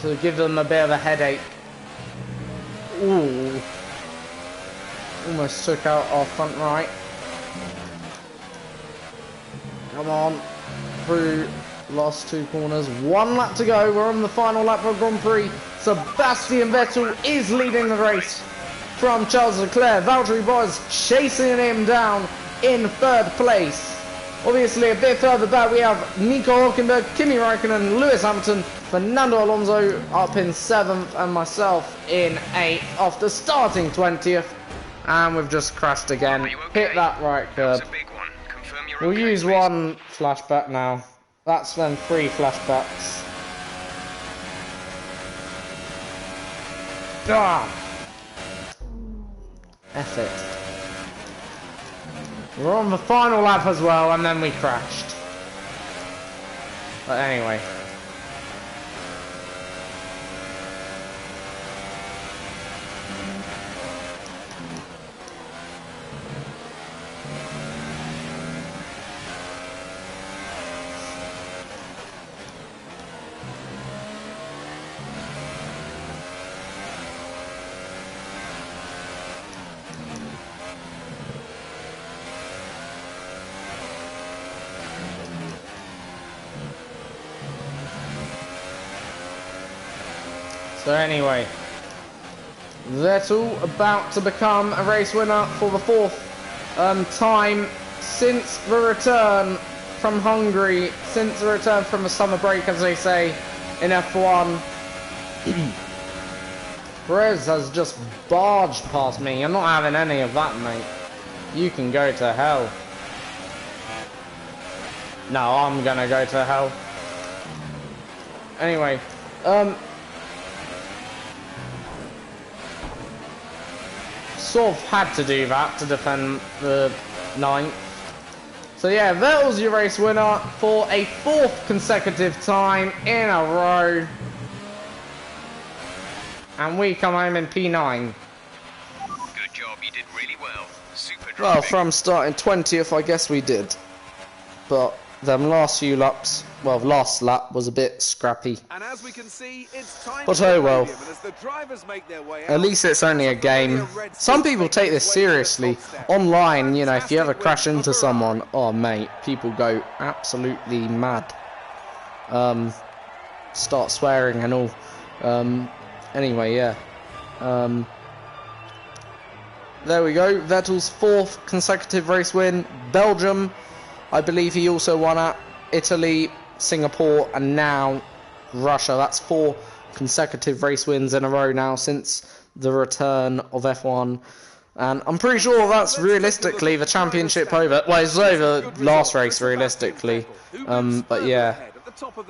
to give them a bit of a headache. Ooh. Almost took out our front right. Come on. Through last 2 corners. 1 lap to go. We're on the final lap of Grand Prix. Sebastian Vettel is leading the race from Charles Leclerc. Valtteri Bottas chasing him down in 3rd place. Obviously, a bit further back, we have Nico Hülkenberg, Kimi Raikkonen, Lewis Hamilton, Fernando Alonso up in 7th, and myself in 8th after starting 20th. And we've just crashed again. Hit that right curb. We'll use 1 flashback now. That's then 3 flashbacks. Ah! F it. We're on the final lap as well, and then we crashed. But anyway. So anyway, Vettel about to become a race winner for the 4th time since the return from Hungary, since the return from the summer break, as they say in F1. Perez has just barged past me. I'm not having any of that, mate. You can go to hell. No, I'm gonna go to hell. Anyway, sort of had to do that to defend the 9th. So yeah, Vettel's your race winner for a 4th consecutive time in a row. And we come home in P9. Good job, you did really well. Super driving. Well, from starting 20th, I guess we did. But them last few laps, well, last lap was a bit scrappy. And as we can see, it's time But for oh the well. podium, and as the drivers make their way At out, least it's only a game. Some people take this seriously. Online, you know, if you ever crash into someone, oh mate, people go absolutely mad. Start swearing and all. Anyway, yeah. There we go. Vettel's 4th consecutive race win. Belgium, I believe he also won at Italy, Singapore, and now Russia. That's 4 consecutive race wins in a row now since the return of F1. And I'm pretty sure that's realistically the championship over. Well, it's over last race realistically. But yeah.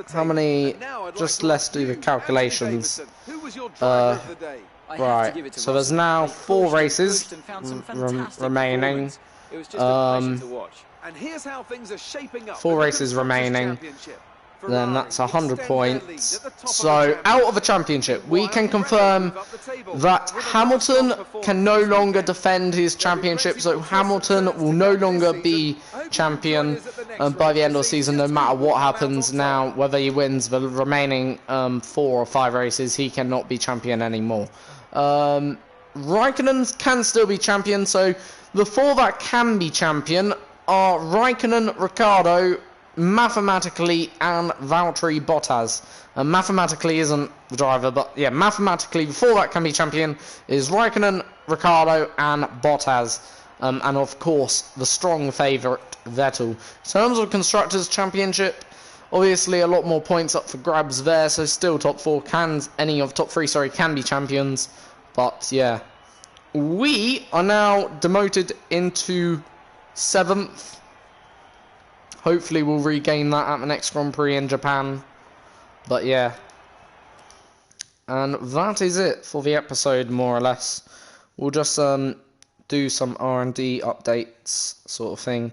How many? Just let's do the calculations. Right. So there's now 4 races remaining. And here's how things are shaping up. 4 races remaining. Then that's 100 points. So out of the championship, we can confirm that Hamilton can no longer defend his championship. So Hamilton will no longer be champion by the end of the season, no matter what happens now. Whether he wins the remaining 4 or 5 races, he cannot be champion anymore. Raikkonen can still be champion. So the 4 that can be champion are Raikkonen, Ricciardo, mathematically, and Valtteri Bottas. Mathematically isn't the driver, but yeah, mathematically, before that can be champion is Raikkonen, Ricciardo, and Bottas. And of course, the strong favourite, Vettel. In terms of Constructors' Championship, obviously a lot more points up for grabs there, so still top 4 any of top 3, sorry, can be champions. But yeah, we are now demoted into 7th. Hopefully we'll regain that at the next Grand Prix in Japan. But yeah. And that is it for the episode, more or less. We'll just do some R&D updates, sort of thing.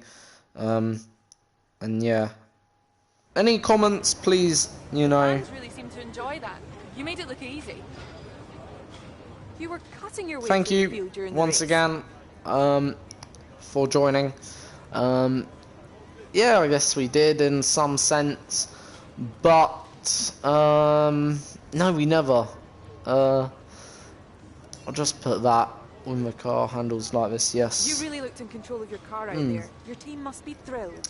And yeah. Any comments, please, you know. Fans really seem to enjoy that. You made it look easy. You were cutting your way Thank through the you field during the once race. again for joining. Yeah, I guess we did in some sense, but no, we never. I'll just put that when the car handles like this. Yes. You really looked in control of your car out there. Your team must be thrilled.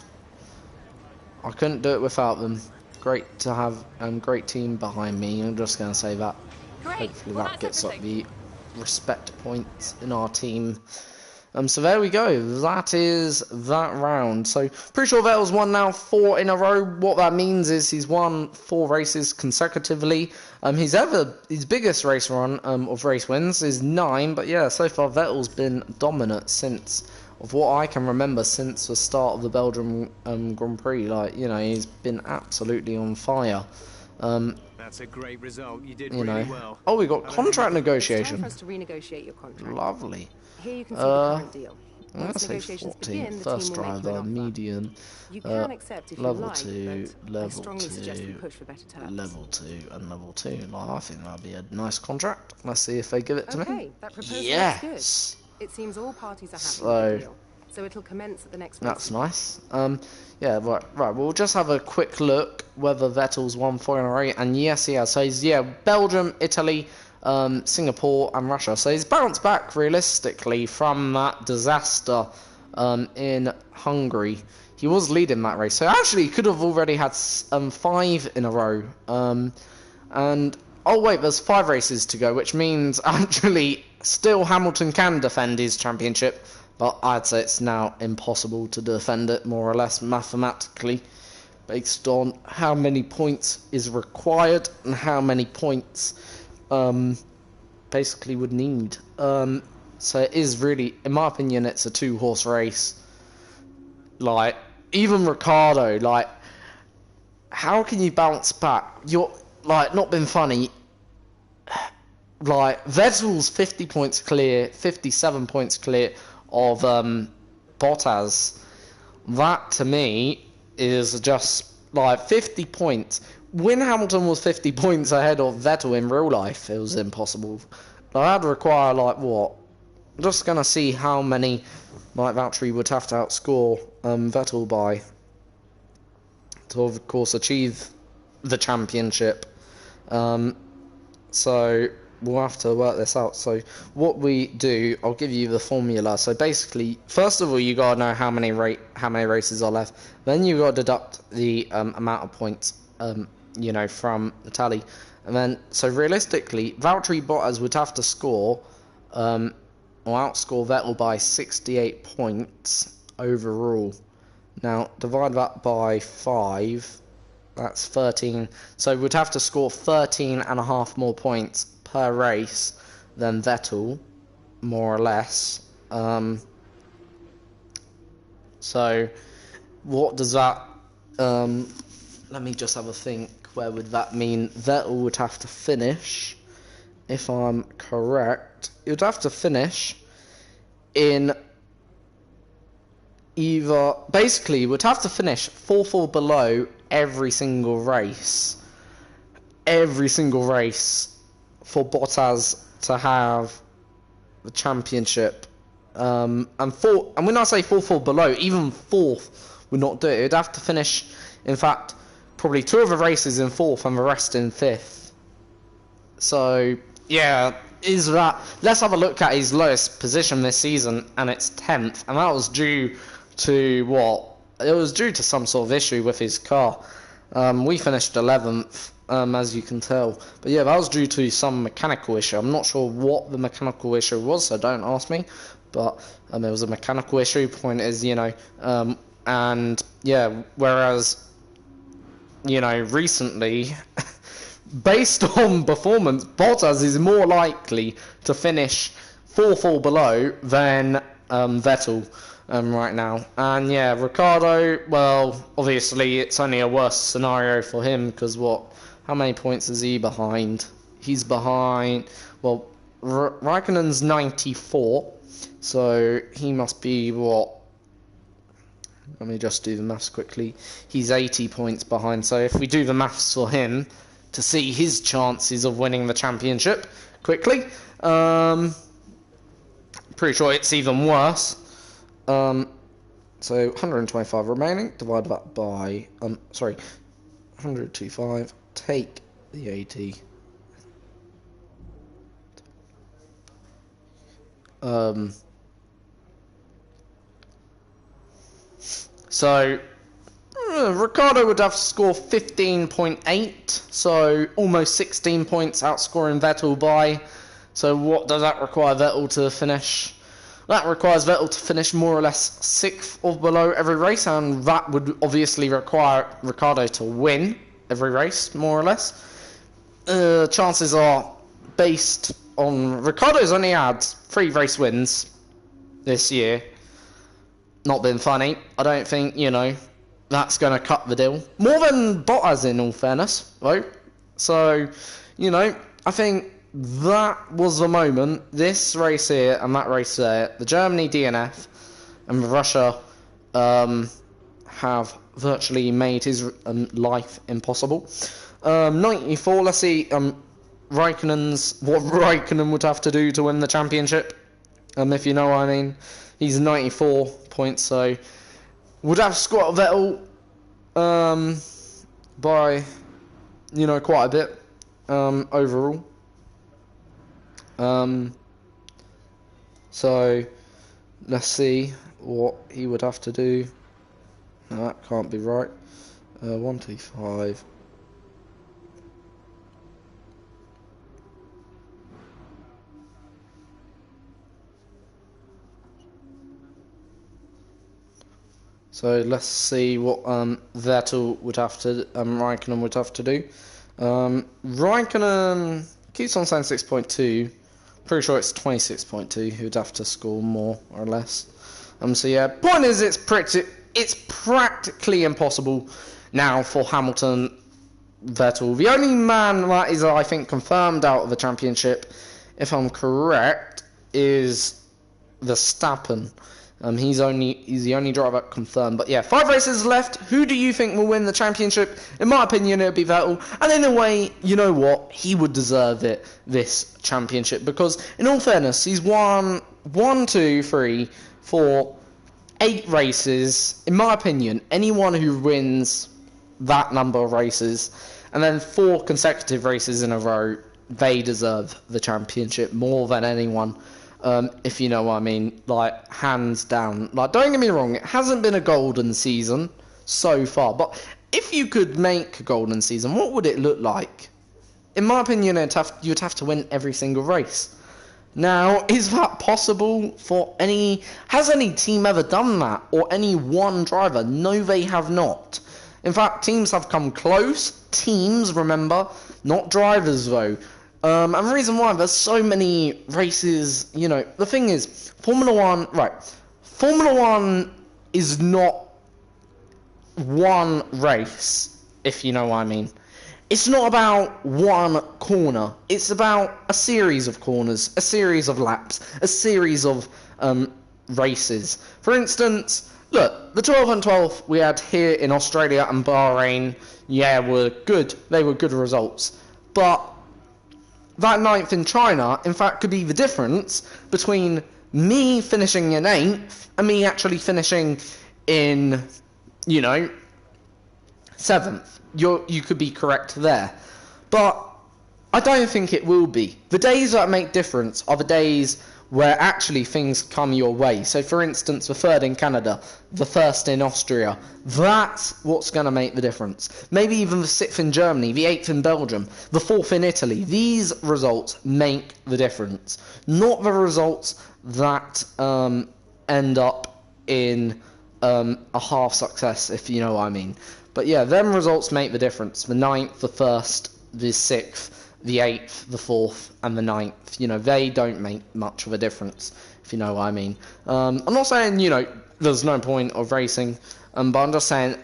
I couldn't do it without them. Great to have great team behind me. I'm just gonna say that. Great. Hopefully Well, that that's gets up everything. the respect points in our team. So there we go. That is that round. So pretty sure Vettel's won now 4 in a row. What that means is he's won 4 races consecutively. His biggest race run of race wins is 9. But yeah, so far Vettel's been dominant since, of what I can remember, since the start of the Belgium Grand Prix. Like, you know, he's been absolutely on fire. That's a great result. You did You know. really well. Oh, we got contract It's time negotiation. for us to renegotiate your contract. Lovely. Here you can see the current deal. I'm going to Once say negotiations 14. begin, the First team will make you an driver, offer. median, You can accept if you level like, 2, but I level strongly suggest we 2, push for better terms. level 2, and level 2. Like, I think that'd be a nice contract. Let's see if they give it to Okay, me. that proposal Yes. looks good. It seems all parties are happy So- with the deal, so it'll commence at the next That's race. nice. Yeah, right. We'll just have a quick look whether Vettel's won 4 in a row, and yes, he has. So he's Belgium, Italy, Singapore, and Russia. So he's bounced back realistically from that disaster in Hungary. He was leading that race, so actually he could have already had 5 in a row. And oh wait, there's 5 races to go, which means actually still Hamilton can defend his championship. But I'd say it's now impossible to defend it, more or less, mathematically, based on how many points is required and how many points basically would need. So it is really, in my opinion, it's a 2-horse race. Like, even Ricciardo, like, how can you bounce back? You're, like, not being funny. Like, Vettel's 50 points clear, 57 points clear of Bottas. that to me is just like 50 points. When Hamilton was 50 points ahead of Vettel in real life, it was impossible. That'd require like what? I'm just gonna see how many like Valtteri would have to outscore Vettel by to of course achieve the championship. So we'll have to work this out. So what we do, I'll give you the formula. So basically, first of all, you gotta know how many races are left. Then you gotta deduct the amount of points, you know, from the tally. And then, so realistically, Valtteri Bottas would have to score, or outscore Vettel by 68 points overall. Now, divide that by 5, that's 13. So we'd have to score 13 and a half more points per race than Vettel, more or less. So, what does that, let me just have a think, where would that mean? Vettel would have to finish, if I'm correct, he would have to finish in either, basically, would have to finish 4th or below every single race. Every single race for Bottas to have the championship. And when I say 4th or below, even 4th would not do it. It would have to finish, in fact, probably 2 of the races in 4th and the rest in 5th. So, yeah, let's have a look at his lowest position this season, and it's 10th, and that was due to what? It was due to some sort of issue with his car. We finished 11th, as you can tell. But yeah, that was due to some mechanical issue. I'm not sure what the mechanical issue was, so don't ask me. But it was a mechanical issue. Point is, you know, and yeah, whereas, you know, recently, based on performance, Bottas is more likely to finish 4th or below than Vettel right now. And yeah, Ricciardo, well, obviously it's only a worse scenario for him, because how many points is he behind? He's behind, well, Raikkonen's 94, so he must be what? Let me just do the maths quickly. He's 80 points behind, so if we do the maths for him to see his chances of winning the championship quickly, pretty sure it's even worse. So 125 remaining, divide that by, 125, take the 80. So, Ricciardo would have to score 15.8, so almost 16 points outscoring Vettel by. So what does that require Vettel to finish? That requires Vettel to finish more or less 6th or below every race, and that would obviously require Ricciardo to win every race, more or less. Chances are based on... Ricciardo's only had 3 race wins this year. Not been funny. I don't think, you know, that's going to cut the deal. More than Bottas, in all fairness, though. So, you know, I think that was the moment. This race here and that race there, the Germany DNF and Russia have virtually made his life impossible. 94, let's see what Raikkonen would have to do to win the championship, if you know what I mean. He's 94 points, so would have squat Vettel by, you know, quite a bit overall. So let's see what he would have to do. No, that can't be right. 125. So let's see what Vettel would have to, Raikkonen would have to do. Raikkonen keeps on saying 6.2. Pretty sure it's 26.2. He would have to score more or less. So yeah, point is, it's practically impossible now for Hamilton, Vettel. The only man that is, I think, confirmed out of the championship, if I'm correct, is Verstappen. He's the only driver confirmed. But yeah, 5 races left. Who do you think will win the championship? In my opinion, it'll be Vettel. And in a way, you know what? He would deserve it, this championship, because in all fairness, he's won 1, 2, 3, 4, 8 races. In my opinion, anyone who wins that number of races and then 4 consecutive races in a row, they deserve the championship more than anyone. If you know what I mean, like, hands down. Like, don't get me wrong, it hasn't been a golden season so far, but if you could make a golden season, what would it look like? In my opinion, you'd have to win every single race. Now, is that possible for has any team ever done that, or any one driver? No, they have not. In fact, teams have come close. Teams, remember, not drivers, though. And the reason why, there's so many races, you know, the thing is, Formula 1 is not one race, if you know what I mean. It's not about one corner, it's about a series of corners, a series of laps, a series of races. For instance, look, the 12 and 12 we had here in Australia and Bahrain, yeah, were good. They were good results. But that 9th in China, in fact, could be the difference between me finishing in 8th and me actually finishing in, you know, 7th. You could be correct there. But I don't think it will be. The days that make difference are the days where actually things come your way. So, for instance, the 3rd in Canada, the 1st in Austria. That's what's going to make the difference. Maybe even the 6th in Germany, the 8th in Belgium, the 4th in Italy. These results make the difference. Not the results that end up in a half success, if you know what I mean. But yeah, them results make the difference. The 9th, the 1st, the 6th, the 8th, the 4th, and the 9th. You know, they don't make much of a difference, if you know what I mean. I'm not saying, you know, there's no point of racing, but I'm just saying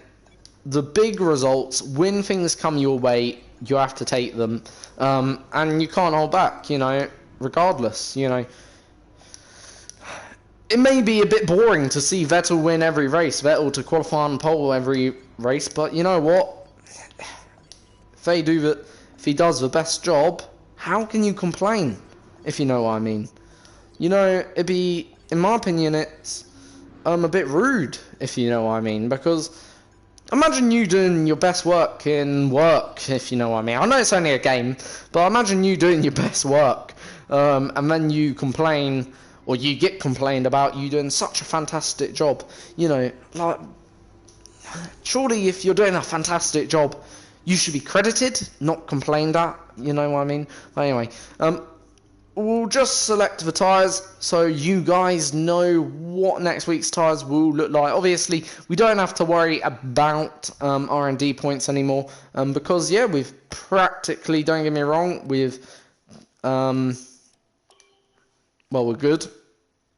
the big results, when things come your way, you have to take them, and you can't hold back, you know, regardless, you know. It may be a bit boring to see Vettel win every race, Vettel to qualify on pole every race, but you know what? If he does the best job, how can you complain? If you know what I mean. You know, it'd be, in my opinion, it's a bit rude, if you know what I mean, because imagine you doing your best work in work, if you know what I mean. I know it's only a game, but imagine you doing your best work, and then you complain, or you get complained about you doing such a fantastic job. You know, like, surely if you're doing a fantastic job, you should be credited, not complained at, you know what I mean? But anyway, we'll just select the tyres so you guys know what next week's tyres will look like. Obviously, we don't have to worry about R&D points anymore, because, yeah, we've practically, don't get me wrong, well, we're good.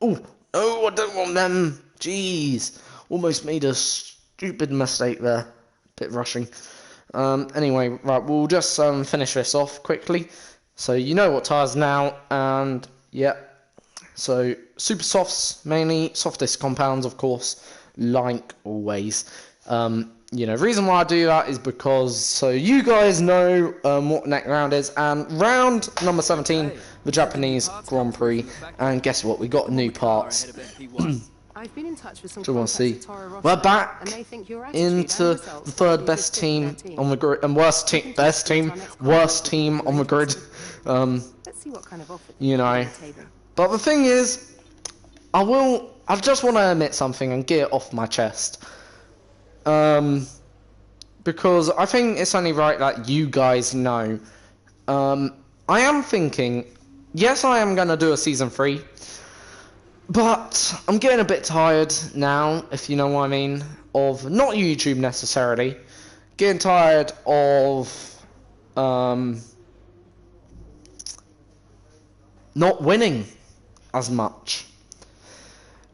Oh, no, I don't want them. Jeez, almost made a stupid mistake there. Bit rushing. Anyway, right, we'll just finish this off quickly. So you know what tyres now, and yeah. So super softs, mainly softest compounds, of course, like always. You know, reason why I do that is because so you guys know what next round is, and round number 17, the Japanese Grand Prix, and guess what? We got new parts. I've been in touch with some Do you want to see? Toro Rosso, We're back and they think your into attitude the third best team on the grid, and worst team on the grid. Let's see what kind of offer You know, but the thing is, I just want to admit something and get it off my chest. Because I think it's only right that you guys know. I am thinking, yes, I am going to do a season 3, but I'm getting a bit tired now, if you know what I mean, of not YouTube necessarily, getting tired of not winning as much.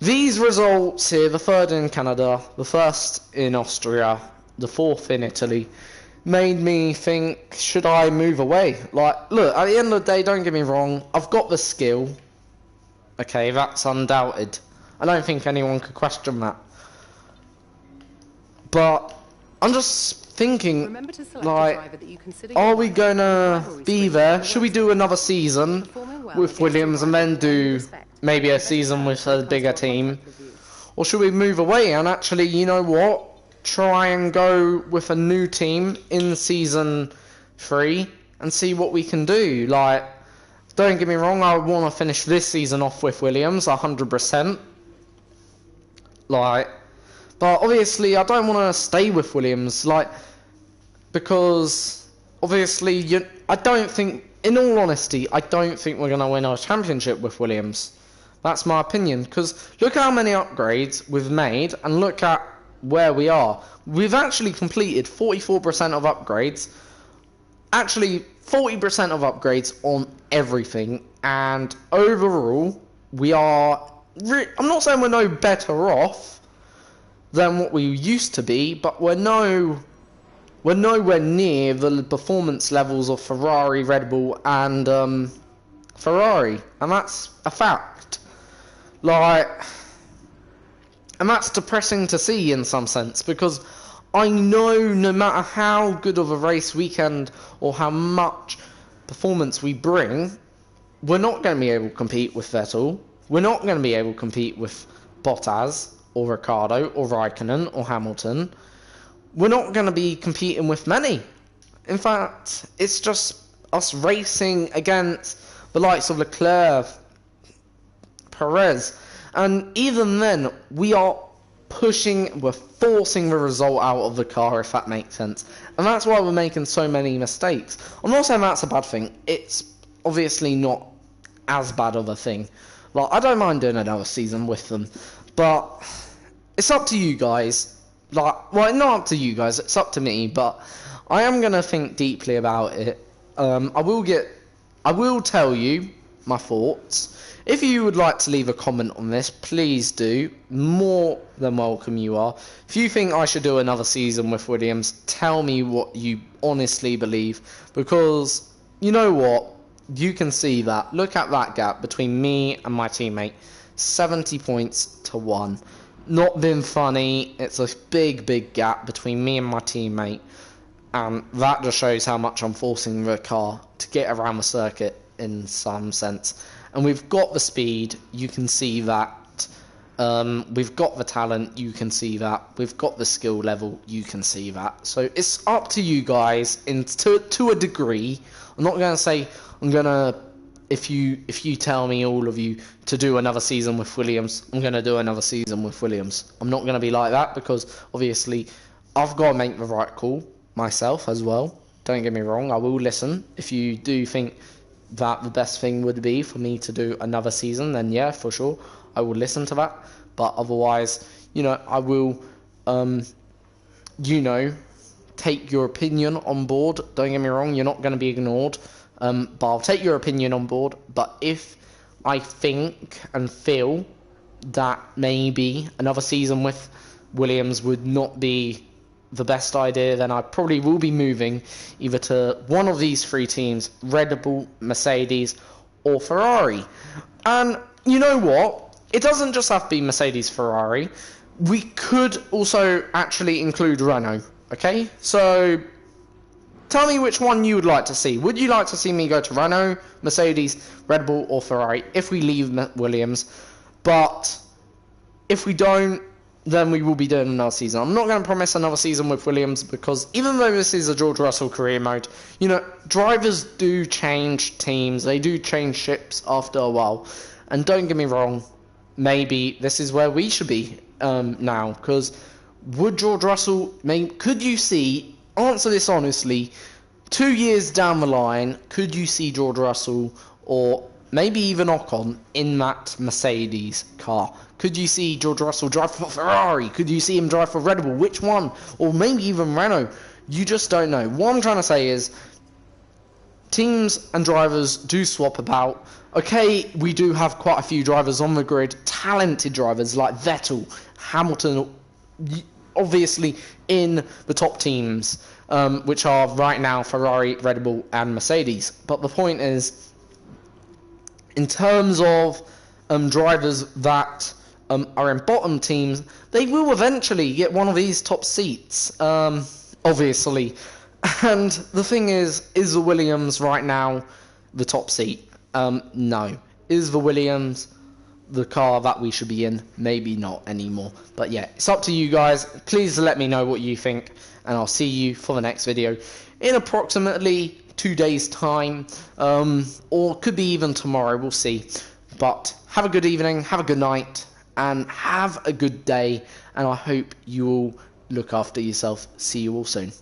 These results here, the 3rd in Canada, the 1st in Austria, the 4th in Italy, made me think, should I move away? Like, look, at the end of the day, don't get me wrong, I've got the skill. Okay, that's undoubted. I don't think anyone could question that. But I'm just thinking, Remember to select a like, driver that you consider are your we rival. gonna Rivalry be sprint there? is Should we do another season performing well with against Williams your and then rival and do respect. maybe a The best season terms with when it a comes bigger to our team? contract reviews. Or should we move away and actually, you know what, try and go with a new team in season 3 and see what we can do? Like, don't get me wrong, I want to finish this season off with Williams 100%. Like, but obviously I don't want to stay with Williams, like, because obviously I don't think, in all honesty, I don't think we're going to win our championship with Williams. That's my opinion, because look how many upgrades we've made and look at where we are. We've actually completed 44% of upgrades, actually 40% of upgrades on everything, and overall we are, I'm not saying we're no better off than what we used to be, but we're nowhere near the performance levels of Ferrari, Red Bull, and Ferrari, and that's a fact. Like, and that's depressing to see in some sense, because I know no matter how good of a race weekend or how much performance we bring, we're not going to be able to compete with Vettel. We're not going to be able to compete with Bottas or Ricciardo or Raikkonen or Hamilton. We're not going to be competing with many. In fact, it's just us racing against the likes of Leclerc, Perez, and even then we're forcing the result out of the car, if that makes sense, and that's why we're making so many mistakes. I'm not saying that's a bad thing. It's obviously not as bad of a thing. Like, I don't mind doing another season with them, but it's up to you guys. Like, well, not up to you guys, it's up to me, but I am gonna think deeply about it. I will tell you my thoughts. If you would like to leave a comment on this, please do. More than welcome you are. If you think I should do another season with Williams, tell me what you honestly believe. Because, you know what? You can see that. Look at that gap between me and my teammate. 70 points to 1. Not being funny, it's a big gap between me and my teammate. And that just shows how much I'm forcing the car to get around the circuit in some sense. And we've got the speed, you can see that. We've got the talent, you can see that. We've got the skill level, you can see that. So it's up to you guys to a degree. I'm not going to say I'm going to, if you tell me, all of you, to do another season with Williams, I'm going to do another season with Williams. I'm not going to be like that, because obviously I've got to make the right call myself as well. Don't get me wrong, I will listen. If you do think that the best thing would be for me to do another season, then yeah, for sure, I will listen to that. But otherwise, I will, take your opinion on board. Don't get me wrong, you're not going to be ignored. But I'll take your opinion on board. But if I think and feel that maybe another season with Williams would not be the best idea, then I probably will be moving either to one of these 3 teams, Red Bull, Mercedes, or Ferrari. And you know what? It doesn't just have to be Mercedes, Ferrari. We could also actually include Renault, okay? So tell me which one you would like to see. Would you like to see me go to Renault, Mercedes, Red Bull, or Ferrari if we leave Williams? But if we don't, then we will be doing another season. I'm not going to promise another season with Williams, because even though this is a George Russell career mode, drivers do change teams. They do change ships after a while. And don't get me wrong, maybe this is where we should be now. Because would George Russell, could you see, answer this honestly, 2 years down the line, could you see George Russell or maybe even Ocon in that Mercedes car? Could you see George Russell drive for Ferrari? Could you see him drive for Red Bull? Which one? Or maybe even Renault? You just don't know. What I'm trying to say is, teams and drivers do swap about. Okay, we do have quite a few drivers on the grid, talented drivers like Vettel, Hamilton, obviously in the top teams, which are right now Ferrari, Red Bull and Mercedes. But the point is, in terms of drivers that are in bottom teams, they will eventually get one of these top seats, obviously. And the thing is the Williams right now the top seat? No. Is the Williams the car that we should be in? Maybe not anymore. But yeah, it's up to you guys. Please let me know what you think, and I'll see you for the next video in approximately 2 days' time, or could be even tomorrow, we'll see. But have a good evening, have a good night, and have a good day, and I hope you all look after yourself. See you all soon.